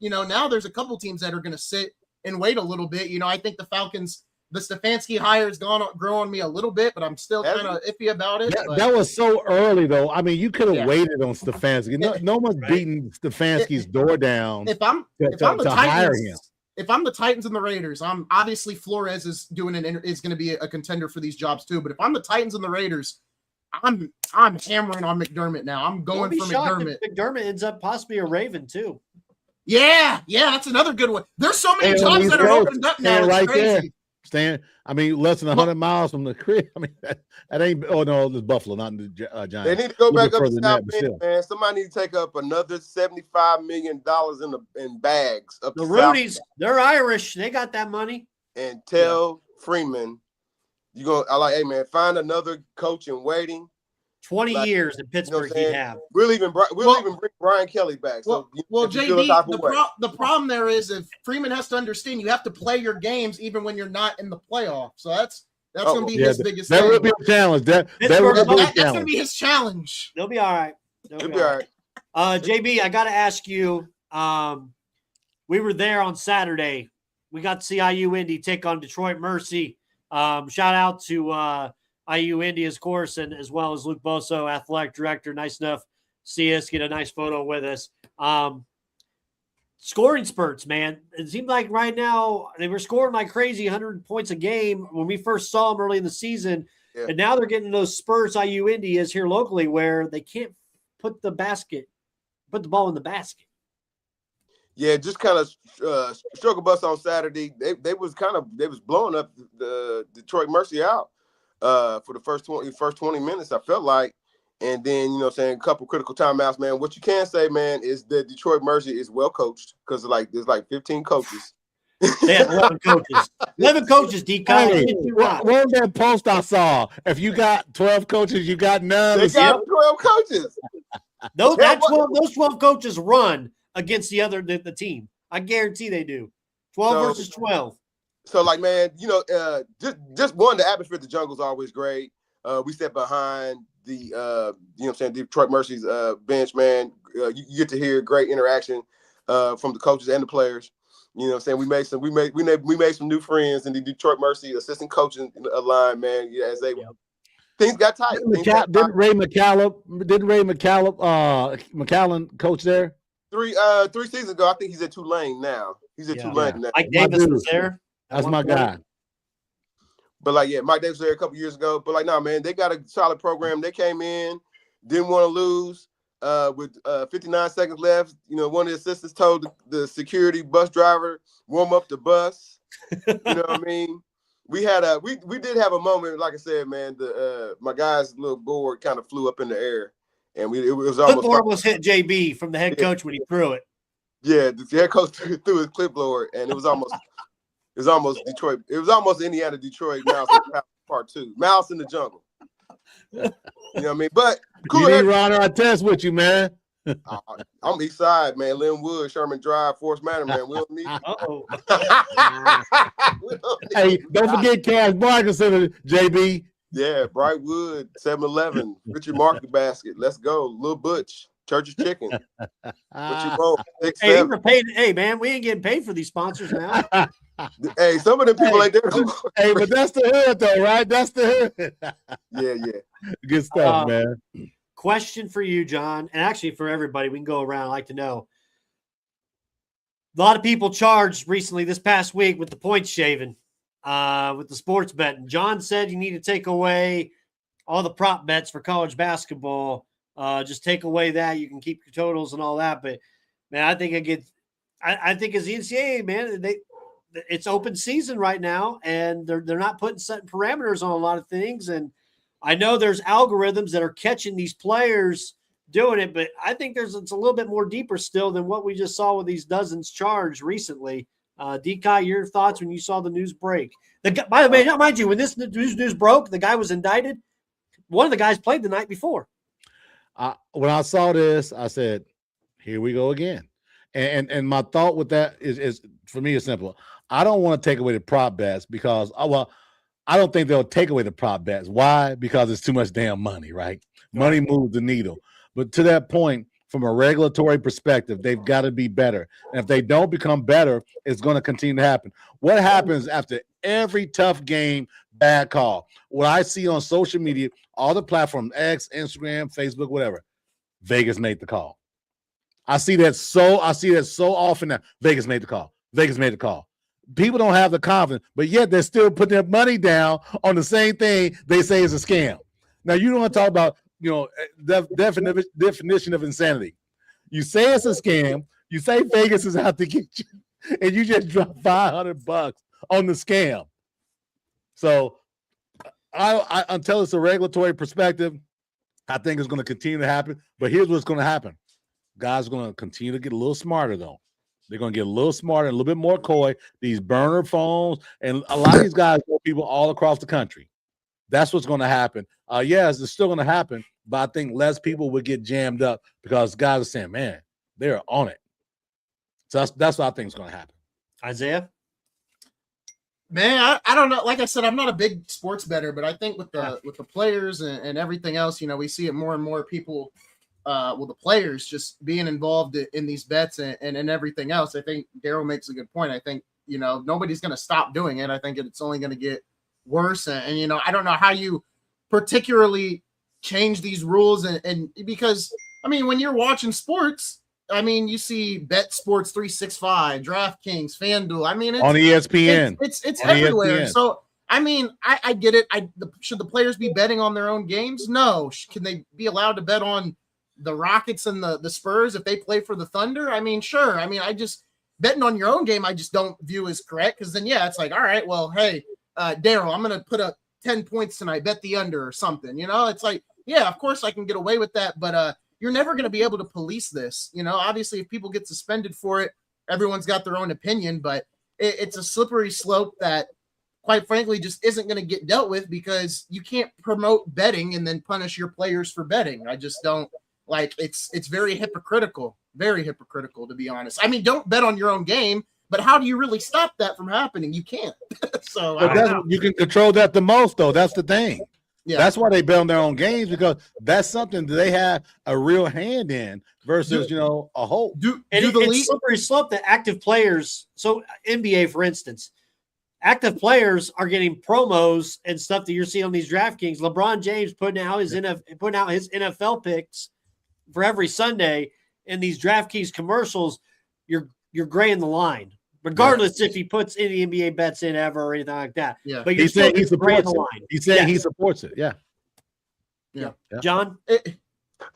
now there's a couple teams that are going to sit and wait a little bit. I think the Falcons. The Stefanski hire has grown on me a little bit, but I'm still kind of iffy about it. That was so early, though. I mean, you could have waited on Stefanski. No one's beating Stefanski's door down. If I'm the Titans, hire him. If I'm the Titans and the Raiders, I'm obviously Flores is is going to be a contender for these jobs too. But if I'm the Titans and the Raiders, I'm hammering on McDermott now. I'm going for McDermott. McDermott ends up possibly a Raven too. Yeah, that's another good one. There's so many jobs that are opened up now. It's crazy. Less than 100 miles from the crib. I mean, that ain't. Oh no, it's Buffalo, not the Giants. They need to go back up to South Bend, man. Somebody need to take up another $75 million in bags. Up the Rudies, they're Irish. They got that money. And tell Freeman, hey man, find another coach in waiting. 20 years in Pittsburgh, he'd have. We'll even bring Brian Kelly back. So JD, the problem there is if Freeman has to understand, you have to play your games even when you're not in the playoff. So that's going to be his biggest thing. That will be a challenge. That's going to be his challenge. They'll be all right. They'll be all right. JB, I got to ask you. We were there on Saturday. We got to see IU Indy take on Detroit Mercy. Shout out to IU India's course, and as well as Luke Boso, athletic director. Nice enough to see us, get a nice photo with us. Scoring spurts, man. It seemed like right now they were scoring like crazy, 100 points a game when we first saw them early in the season. Yeah. And now they're getting those spurts IU Indy is here locally where they can't put the ball in the basket. Yeah, just kind of struggle bus on Saturday. They was blowing up the Detroit Mercy out. For the first 20 minutes, I felt like. And then, a couple critical timeouts, man. What you can say, man, is that Detroit Mercy is well coached because there's 15 coaches. They had 11 coaches. 11 coaches, D-Con. Hey, what was that post I saw? If you got 12 coaches, you got none. They got 12 coaches. Those 12 coaches run against the team. I guarantee they do. 12 versus 12. So, like, man, just one, the atmosphere at the Jungle is always great. We sat behind the, Detroit Mercy's bench, man. You get to hear great interaction from the coaches and the players. You know what I'm saying? We made some new friends in the Detroit Mercy assistant coaching line, man. Yeah, as they things got tight. Didn't Ray McCallum coach there? 3 seasons ago. I think he's at Tulane now. Now. Mike Davis was there. That's my guy. But Mike Davis was there a couple years ago. But man, they got a solid program. They came in, didn't want to lose. With 59 seconds left, one of the assistants told the security bus driver, warm up the bus. You know what I mean? We did have a moment, like I said, man. My guy's little board kind of flew up in the air, and it was almost hit JB from the head coach when he threw it. Yeah, the head coach threw his clipboard, and it was almost Detroit. It was almost Indiana, Detroit, Mouse Part 2, Mouse in the Jungle. You know what I mean? But cool. You need Ron or test with you, man. I'm east side, man. Linwood, Sherman Drive, Forest Manor, man. We don't need. Hey, don't forget Cash Bargain Center, JB. Yeah, Brightwood, 7-Eleven, Richard Market Basket. Let's go, Lil Butch, Church's Chicken. What you want? Hey, we're paid. Hey, man, we ain't getting paid for these sponsors now. Hey, some of them people like that. Hey, but that's the hood, though, right? That's the hood. Yeah. Good stuff, man. Question for you, John, and actually for everybody. We can go around. I'd like to know. A lot of people charged recently this past week with the points shaving, with the sports betting. John said you need to take away all the prop bets for college basketball. Just take away that. You can keep your totals and all that. But, man, I think I think as the NCAA, man, it's open season right now, and they're not putting certain parameters on a lot of things. And I know there's algorithms that are catching these players doing it, but I think it's a little bit more deeper still than what we just saw with these dozens charged recently. DK, your thoughts when you saw the news break? By the way, mind you, when this news broke, the guy was indicted. One of the guys played the night before. When I saw this, I said, "Here we go again." And my thought with that is for me, it's simple. I don't want to take away the prop bets because, I don't think they'll take away the prop bets. Why? Because it's too much damn money, right? Money moves the needle. But to that point, from a regulatory perspective, they've got to be better. And if they don't become better, it's going to continue to happen. What happens after every tough game, bad call? What I see on social media, all the platforms, X, Instagram, Facebook, whatever, Vegas made the call. I see that so often now. Vegas made the call. Vegas made the call. People don't have the confidence, but yet they're still putting their money down on the same thing they say is a scam. Now, you don't want to talk about, definition of insanity. You say it's a scam. You say Vegas is out to get you, and you just drop $500 on the scam. So, I until it's a regulatory perspective, I think it's going to continue to happen. But here's what's going to happen. Guys are going to continue to get a little smarter, though. They're going to get a little smarter and a little bit more coy. These burner phones, and a lot of these guys know people all across the country. That's what's going to happen. Yes, it's still going to happen, but I think less people would get jammed up because guys are saying, man, they're on it. So that's what I think is going to happen. Isaiah? Man, I don't know. Like I said, I'm not a big sports bettor, but I think with the players and everything else, we see it more and more people – the players just being involved in these bets and everything else. I think Daryl makes a good point. I think, nobody's going to stop doing it. I think it's only going to get worse. And, I don't know how you particularly change these rules. And because, when you're watching sports, you see Bet Sports 365, DraftKings, FanDuel. It's on ESPN. It's everywhere. ESPN. So, I get it. Should the players be betting on their own games? No. Can they be allowed to bet on the Rockets and the Spurs if they play for the Thunder? Sure. I just betting on your own game, I just don't view as correct, because then, it's like, all right, well, hey, Daryl, I'm going to put up 10 points tonight, bet the under or something. It's like, yeah, of course I can get away with that, but you're never going to be able to police this. Obviously, if people get suspended for it, everyone's got their own opinion, but it's a slippery slope that, quite frankly, just isn't going to get dealt with because you can't promote betting and then punish your players for betting. I just don't like it's very hypocritical, to be honest. I mean, don't bet on your own game, but how do you really stop that from happening? You can't. So you can control that the most, though. That's the thing. Yeah. That's why they bet on their own games, because that's something that they have a real hand in versus, a whole. It's slippery slope that active players. So NBA, for instance, active players are getting promos and stuff that you're seeing on these DraftKings. LeBron James putting out his NFL picks for every Sunday in these DraftKings commercials. You're graying the line, regardless if he puts any NBA bets in ever or anything like that. Yeah, but he's saying he supports it. He's saying he supports it. Yeah. John.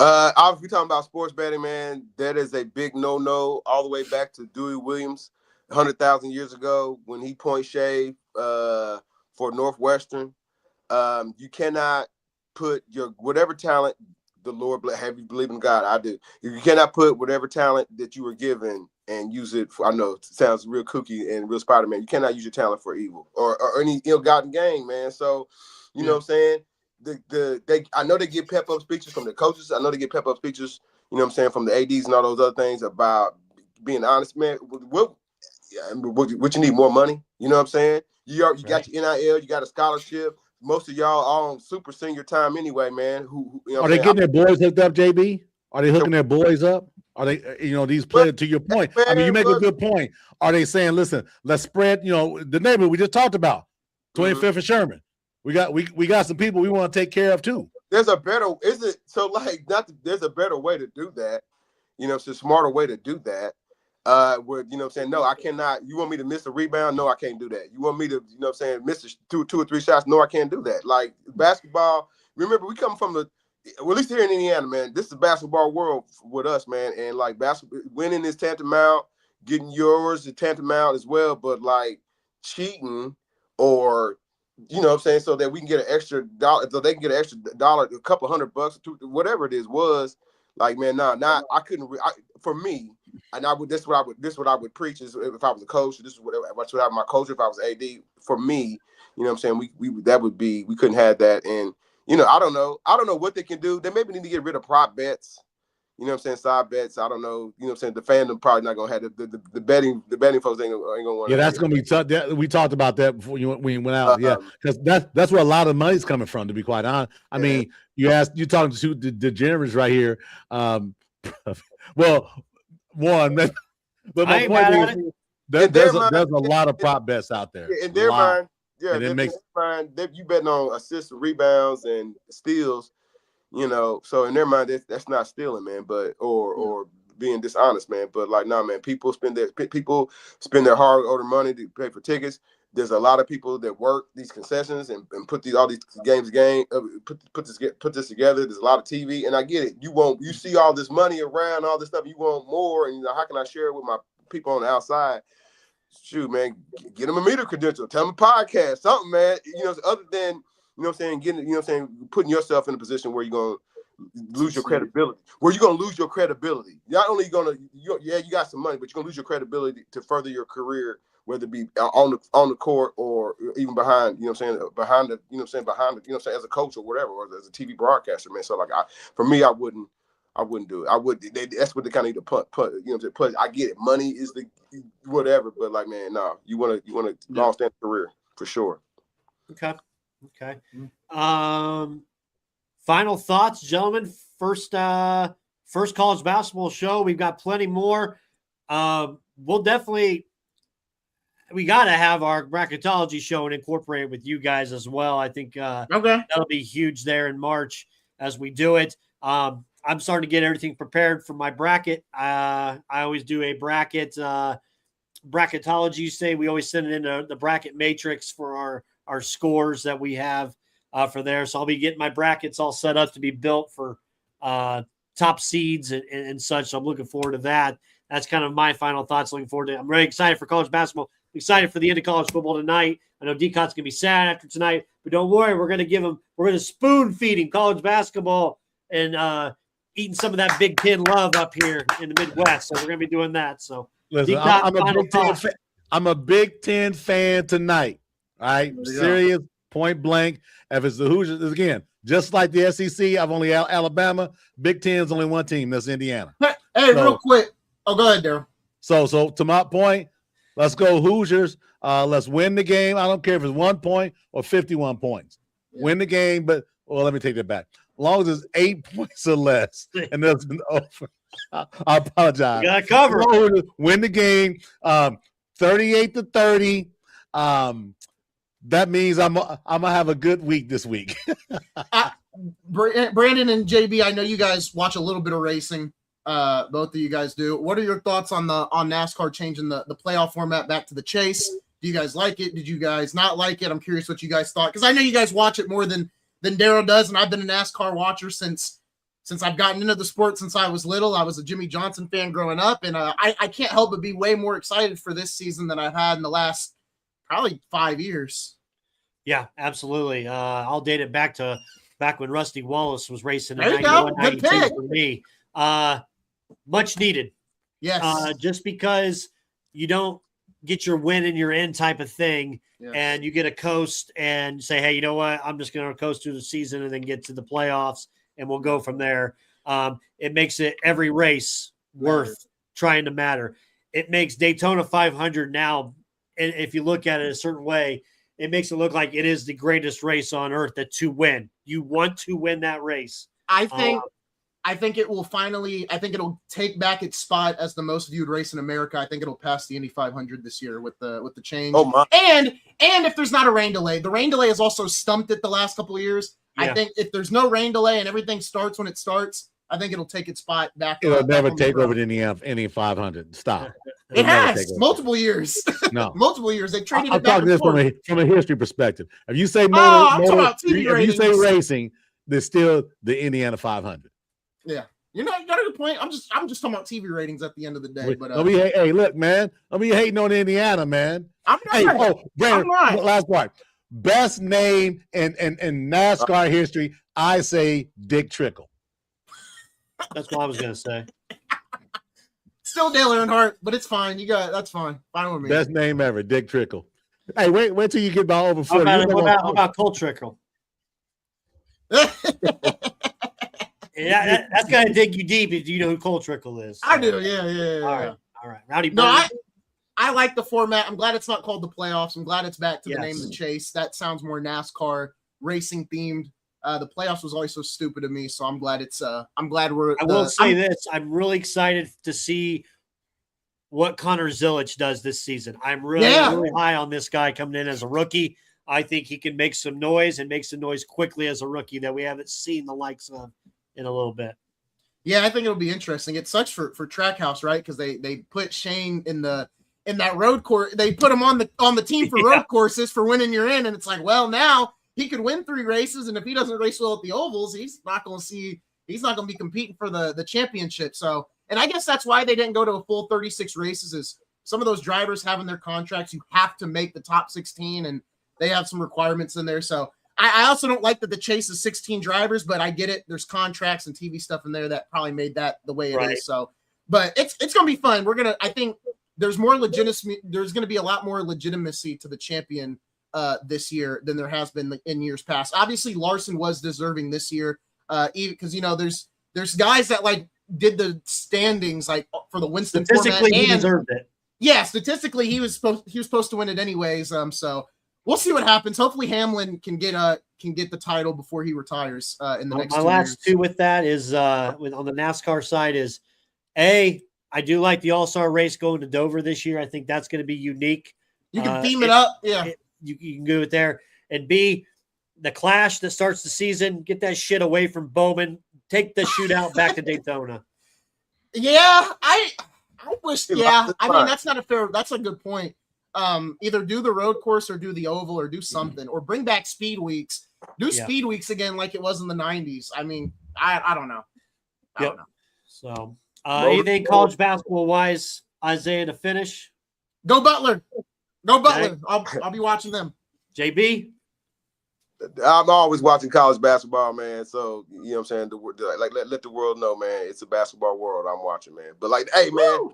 Obviously, we're talking about sports betting, man. That is a big no-no, all the way back to Dewey Williams, 100,000 years ago when he point shaved for Northwestern. You cannot put your whatever talent the Lord have you believe in God. I do. You cannot put whatever talent that you were given and use it for, I know it sounds real kooky and real Spider-Man. You cannot use your talent for evil or any ill-gotten gain, man. So, you know what I'm saying? I know they get pep-up speeches from the coaches. I know they get pep-up speeches, you know what I'm saying, from the ADs and all those other things about being honest, man. What you need, more money? You know what I'm saying? You got your NIL, you got a scholarship. Most of y'all are on super senior time anyway, man. Who you know are they getting their boys hooked up, JB? Are they hooking their boys up? Are they, these players, to your point? I mean, you make a good point. Are they saying, listen, let's spread, the neighborhood we just talked about, 25th and Sherman. We got some people we want to take care of too. There's a better, there's a better way to do that. It's a smarter way to do that. Where, saying, no, I cannot. You want me to miss a rebound? No, I can't do that. You want me to, miss two or three shots? No, I can't do that. Like basketball, remember, we come from at least here in Indiana, man, this is a basketball world with us, man. And like basketball, winning is tantamount, getting yours is tantamount as well. But like cheating or, so that we can get an extra dollar, so they can get an extra dollar, a couple $100, whatever it is, was like, man, I couldn't. For me, and this is what I would preach is if I was a coach. This is what I my coach if I was AD. For me, we couldn't have that. And I don't know what they can do. They maybe need to get rid of prop bets. Side bets. I don't know. The fandom probably not gonna have the betting folks ain't gonna want. Yeah, that's gonna be tough. We talked about that before we went out. Yeah, because that's where a lot of money's coming from. To be quite honest, I mean, you talking to the degenerates right here. Well, one, but my point is there's a lot of prop bets out there. In their mind, you betting on assists, rebounds, and steals. So in their mind, that's not stealing, man, but or being dishonest, man. But like, nah, man, people spend their hard-earned money to pay for tickets. There's a lot of people that work these concessions and put all these games put this together. There's a lot of TV, and I get it. You see all this money around, all this stuff. You want more, and how can I share it with my people on the outside? Shoot, man, get them a media credential. Tell them a podcast, something, man. Other than putting yourself in a position where you're gonna lose your credibility. Not only you got some money, but you're gonna lose your credibility to further your career, whether it be on the court or even behind, behind as a coach or whatever, or as a TV broadcaster, man. So like, for me, I wouldn't do it. That's what they kind of need to put. I get it. Money is the whatever, but like, man, no, you want to long stand career for sure. Okay. Final thoughts, gentlemen. First college basketball show. We've got plenty more. We got to have our bracketology show and incorporate it with you guys as well. I think that'll be huge there in March as we do it. I'm starting to get everything prepared for my bracket. I always do a bracketology. Say we always send it in the bracket matrix for our scores that we have for there. So I'll be getting my brackets all set up to be built for top seeds and such. So I'm looking forward to that. That's kind of my final thoughts. Looking forward to it. I'm really excited for college basketball. I'm excited for the end of college football tonight. I know Decot's going to be sad after tonight, but don't worry. We're going to spoon feed him college basketball and eating some of that Big Ten love up here in the Midwest. So we're going to be doing that. So listen, I'm a Big Ten fan tonight. All right, serious, point blank. If it's the Hoosiers, again, just like the SEC, I've only Alabama. Big Ten's only one team. That's Indiana. Hey, real quick. Oh, go ahead, Daryl. So to my point, let's go Hoosiers. Let's win the game. I don't care if it's 1 point or 51 points. Yeah. Win the game, but let me take that back. As long as it's 8 points or less, and there's an over. I apologize. You got to cover. Win the game, 38-30. That means I'm gonna have a good week this week. Brandon and JB, I know you guys watch a little bit of racing. Both of you guys do. What are your thoughts on NASCAR changing the playoff format back to the chase? Do you guys like it? Did you guys not like it? I'm curious what you guys thought, because I know you guys watch it more than Daryl does, and I've been a NASCAR watcher since I've gotten into the sport since I was little. I was a Jimmy Johnson fan growing up, and I can't help but be way more excited for this season than I've had in the last probably 5 years. Yeah, absolutely. I'll date it back when Rusty Wallace was racing in 91, 92 for me. Much needed. Yes. Just because you don't get your win and your end type of thing, yes, and you get a coast and say, hey, you know what? I'm just going to coast through the season and then get to the playoffs, and we'll go from there. It makes it every race worth trying to matter. It makes Daytona 500 now, and if you look at it a certain way, it makes it look like it is the greatest race on earth to win. You want to win that race. I think it will finally. I think it'll take back its spot as the most viewed race in America. I think it'll pass the Indy 500 this year with the change. Oh my! And if there's not a rain delay, the rain delay has also stumped it the last couple of years. Yeah. I think if there's no rain delay and everything starts when it starts, I think it'll take its spot back. It'll never take over the Indy 500. Stop. It has multiple years. No, multiple years. They traded it back. I'm talking this from a history perspective. If you say racing, there's still the Indiana 500. Yeah. You got a good point. I'm just talking about TV ratings at the end of the day. But hey, look, man. I mean, hating on Indiana, man. Brandon, last part. Best name in NASCAR history, I say Dick Trickle. That's what I was gonna say. Still Dale Earnhardt, but it's fine. That's fine. Fine with me. Best name ever, Dick Trickle. Hey, wait till you get about over 40. How about Cole Trickle? Yeah, that's gonna dig you deep if you know who Cole Trickle is. So. I do, yeah. All right. Rowdy. No, I like the format. I'm glad it's not called the playoffs. I'm glad it's back to the name of the chase. That sounds more NASCAR racing themed. The playoffs was always so stupid to me, so I'm glad it's. I'm glad we're. I will say this: I'm really excited to see what Connor Zilic does this season. I'm really high on this guy coming in as a rookie. I think he can make some noise and make some noise quickly as a rookie that we haven't seen the likes of in a little bit. Yeah, I think it'll be interesting. It sucks for Trackhouse, right? Because they put Shane in that road course. They put him on the team for road courses for winning you're in, and it's like, well, now he could win 3 races, and if he doesn't race well at the ovals, he's not going to be competing for the championship. So, and I guess that's why they didn't go to a full 36 races. Is some of those drivers having their contracts, you have to make the top 16, and they have some requirements in there. So I also don't like that the chase is 16 drivers, but I get it. There's contracts and TV stuff in there that probably made that the way it is. So, but it's going to be fun. I think there's more legitimacy. There's going to be a lot more legitimacy to the champion this year than there has been in years past. Obviously, Larson was deserving this year, even because there's guys that like did the standings like for the Winston format. He deserved it. Yeah, statistically, he was supposed to win it anyways. So we'll see what happens. Hopefully, Hamlin can get the title before he retires in the next 2 years. My last two with that is on the NASCAR side is I do like the All-Star race going to Dover this year. I think that's going to be unique. You can theme it up. Yeah. You can go it there. And B, the clash that starts the season, get that shit away from Bowman. Take the shootout back to Daytona. Yeah, I wish. Yeah, I mean that's a good point. Either do the road course or do the oval or do something or bring back speed weeks. Do speed weeks again like it was in the 90s. I mean, I don't know. I don't know. So anything college basketball wise, Isaiah, to finish? Go Butler. Go Butler. Okay. I'll be watching them. JB? I'm always watching college basketball, man. So, you know what I'm saying? Let the world know, man. It's a basketball world I'm watching, man. But, hey, man,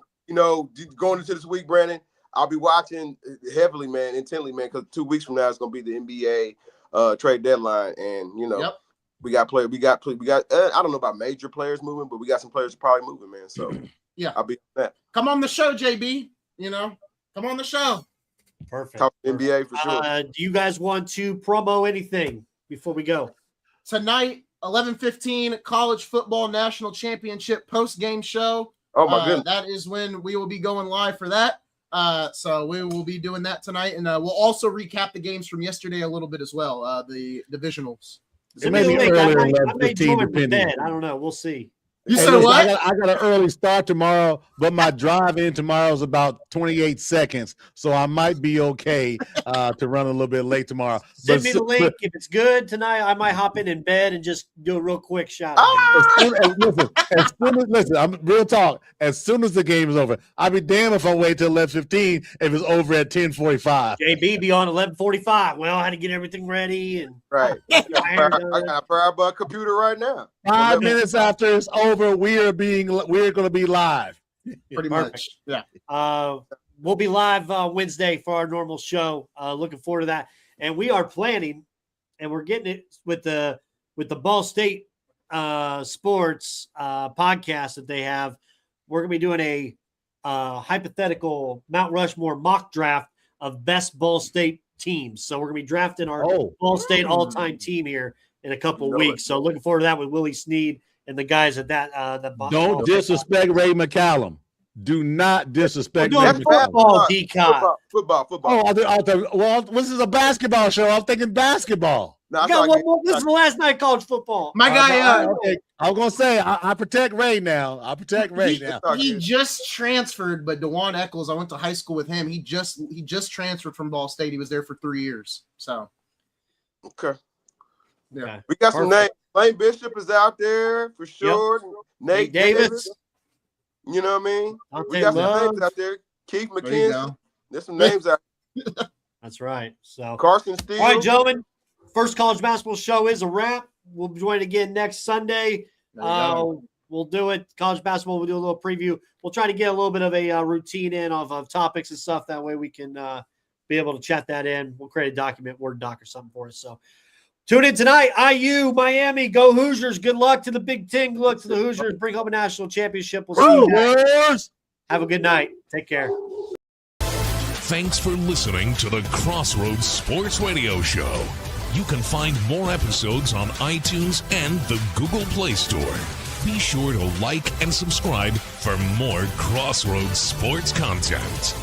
going into this week, Brandon, I'll be watching heavily, man, intently, man, because 2 weeks from now it's gonna be the NBA trade deadline, and Yep. we got I don't know about major players moving, but we got some players probably moving, man. So Yeah. I'll be on that. Come on the show, JB. Come on the show. Perfect. Talk NBA for sure. Do you guys want to promo anything before we go? Tonight, 11:15, College Football National Championship post-game show. Oh my goodness. That is when we will be going live for that. So we will be doing that tonight, and we'll also recap the games from yesterday a little bit as well. The divisionals. It may be earlier than I may 11:15, join with depending. bed. I don't know. We'll see. You Hey, said listen, what? I got an early start tomorrow, but my drive in tomorrow is about 28 seconds, so I might be okay to run a little bit late tomorrow. Send But me the link. If it's good tonight, I might hop in bed and just do a real quick shot. listen, I'm real talk. As soon as the game is over, I'll be damned if I wait till 11:15 if it's over at 10:45. JB be on 11:45. Well, I had to get everything ready and Right. I got a PowerBuck computer right now. 5 minutes after it's over, we're going to be live. Pretty Perfect. much. Yeah. We'll be live Wednesday for our normal show. Looking forward to that. And we are planning, and we're getting it with the Ball State Sports podcast that they have. We're going to be doing a hypothetical Mount Rushmore mock draft of best Ball State teams. So we're going to be drafting our Ball State all-time team here in a couple of weeks. So looking forward to that with Willie Snead and the guys at that. Don't disrespect Ray McCallum. Do not disrespect We're Ray doing McCallum. football, D-Con. Football. Well, this is a basketball show. I'm thinking basketball. No, This is the last night of college football. My guy, Okay. I was gonna say I protect Ray now. I protect Ray now. he just transferred, but DeJuan Eccles, I went to high school with him. He just transferred from Ball State. He was there for 3 years. So Okay. yeah. We got some names. Lane Bishop is out there for sure. Nate Davis. You know what I mean? We got some names out there. Keith McKenzie. There's some names out there. That's right. So Carson Steele. all right, gentlemen. First college basketball show is a wrap. We'll join again next Sunday. We'll do it. College basketball, we'll do a little preview. We'll try to get a little bit of a routine in of topics and stuff. That way we can be able to chat that in. We'll create a document, Word doc or something for us. So tune in tonight. IU, Miami, go Hoosiers. Good luck to the Big Ten. Good luck to the Hoosiers. Bring home a national championship. We'll see you guys. Have a good night. Take care. Thanks for listening to the Crossroads Sports Radio Show. You can find more episodes on iTunes and the Google Play Store. Be sure to like and subscribe for more Crossroads Sports content.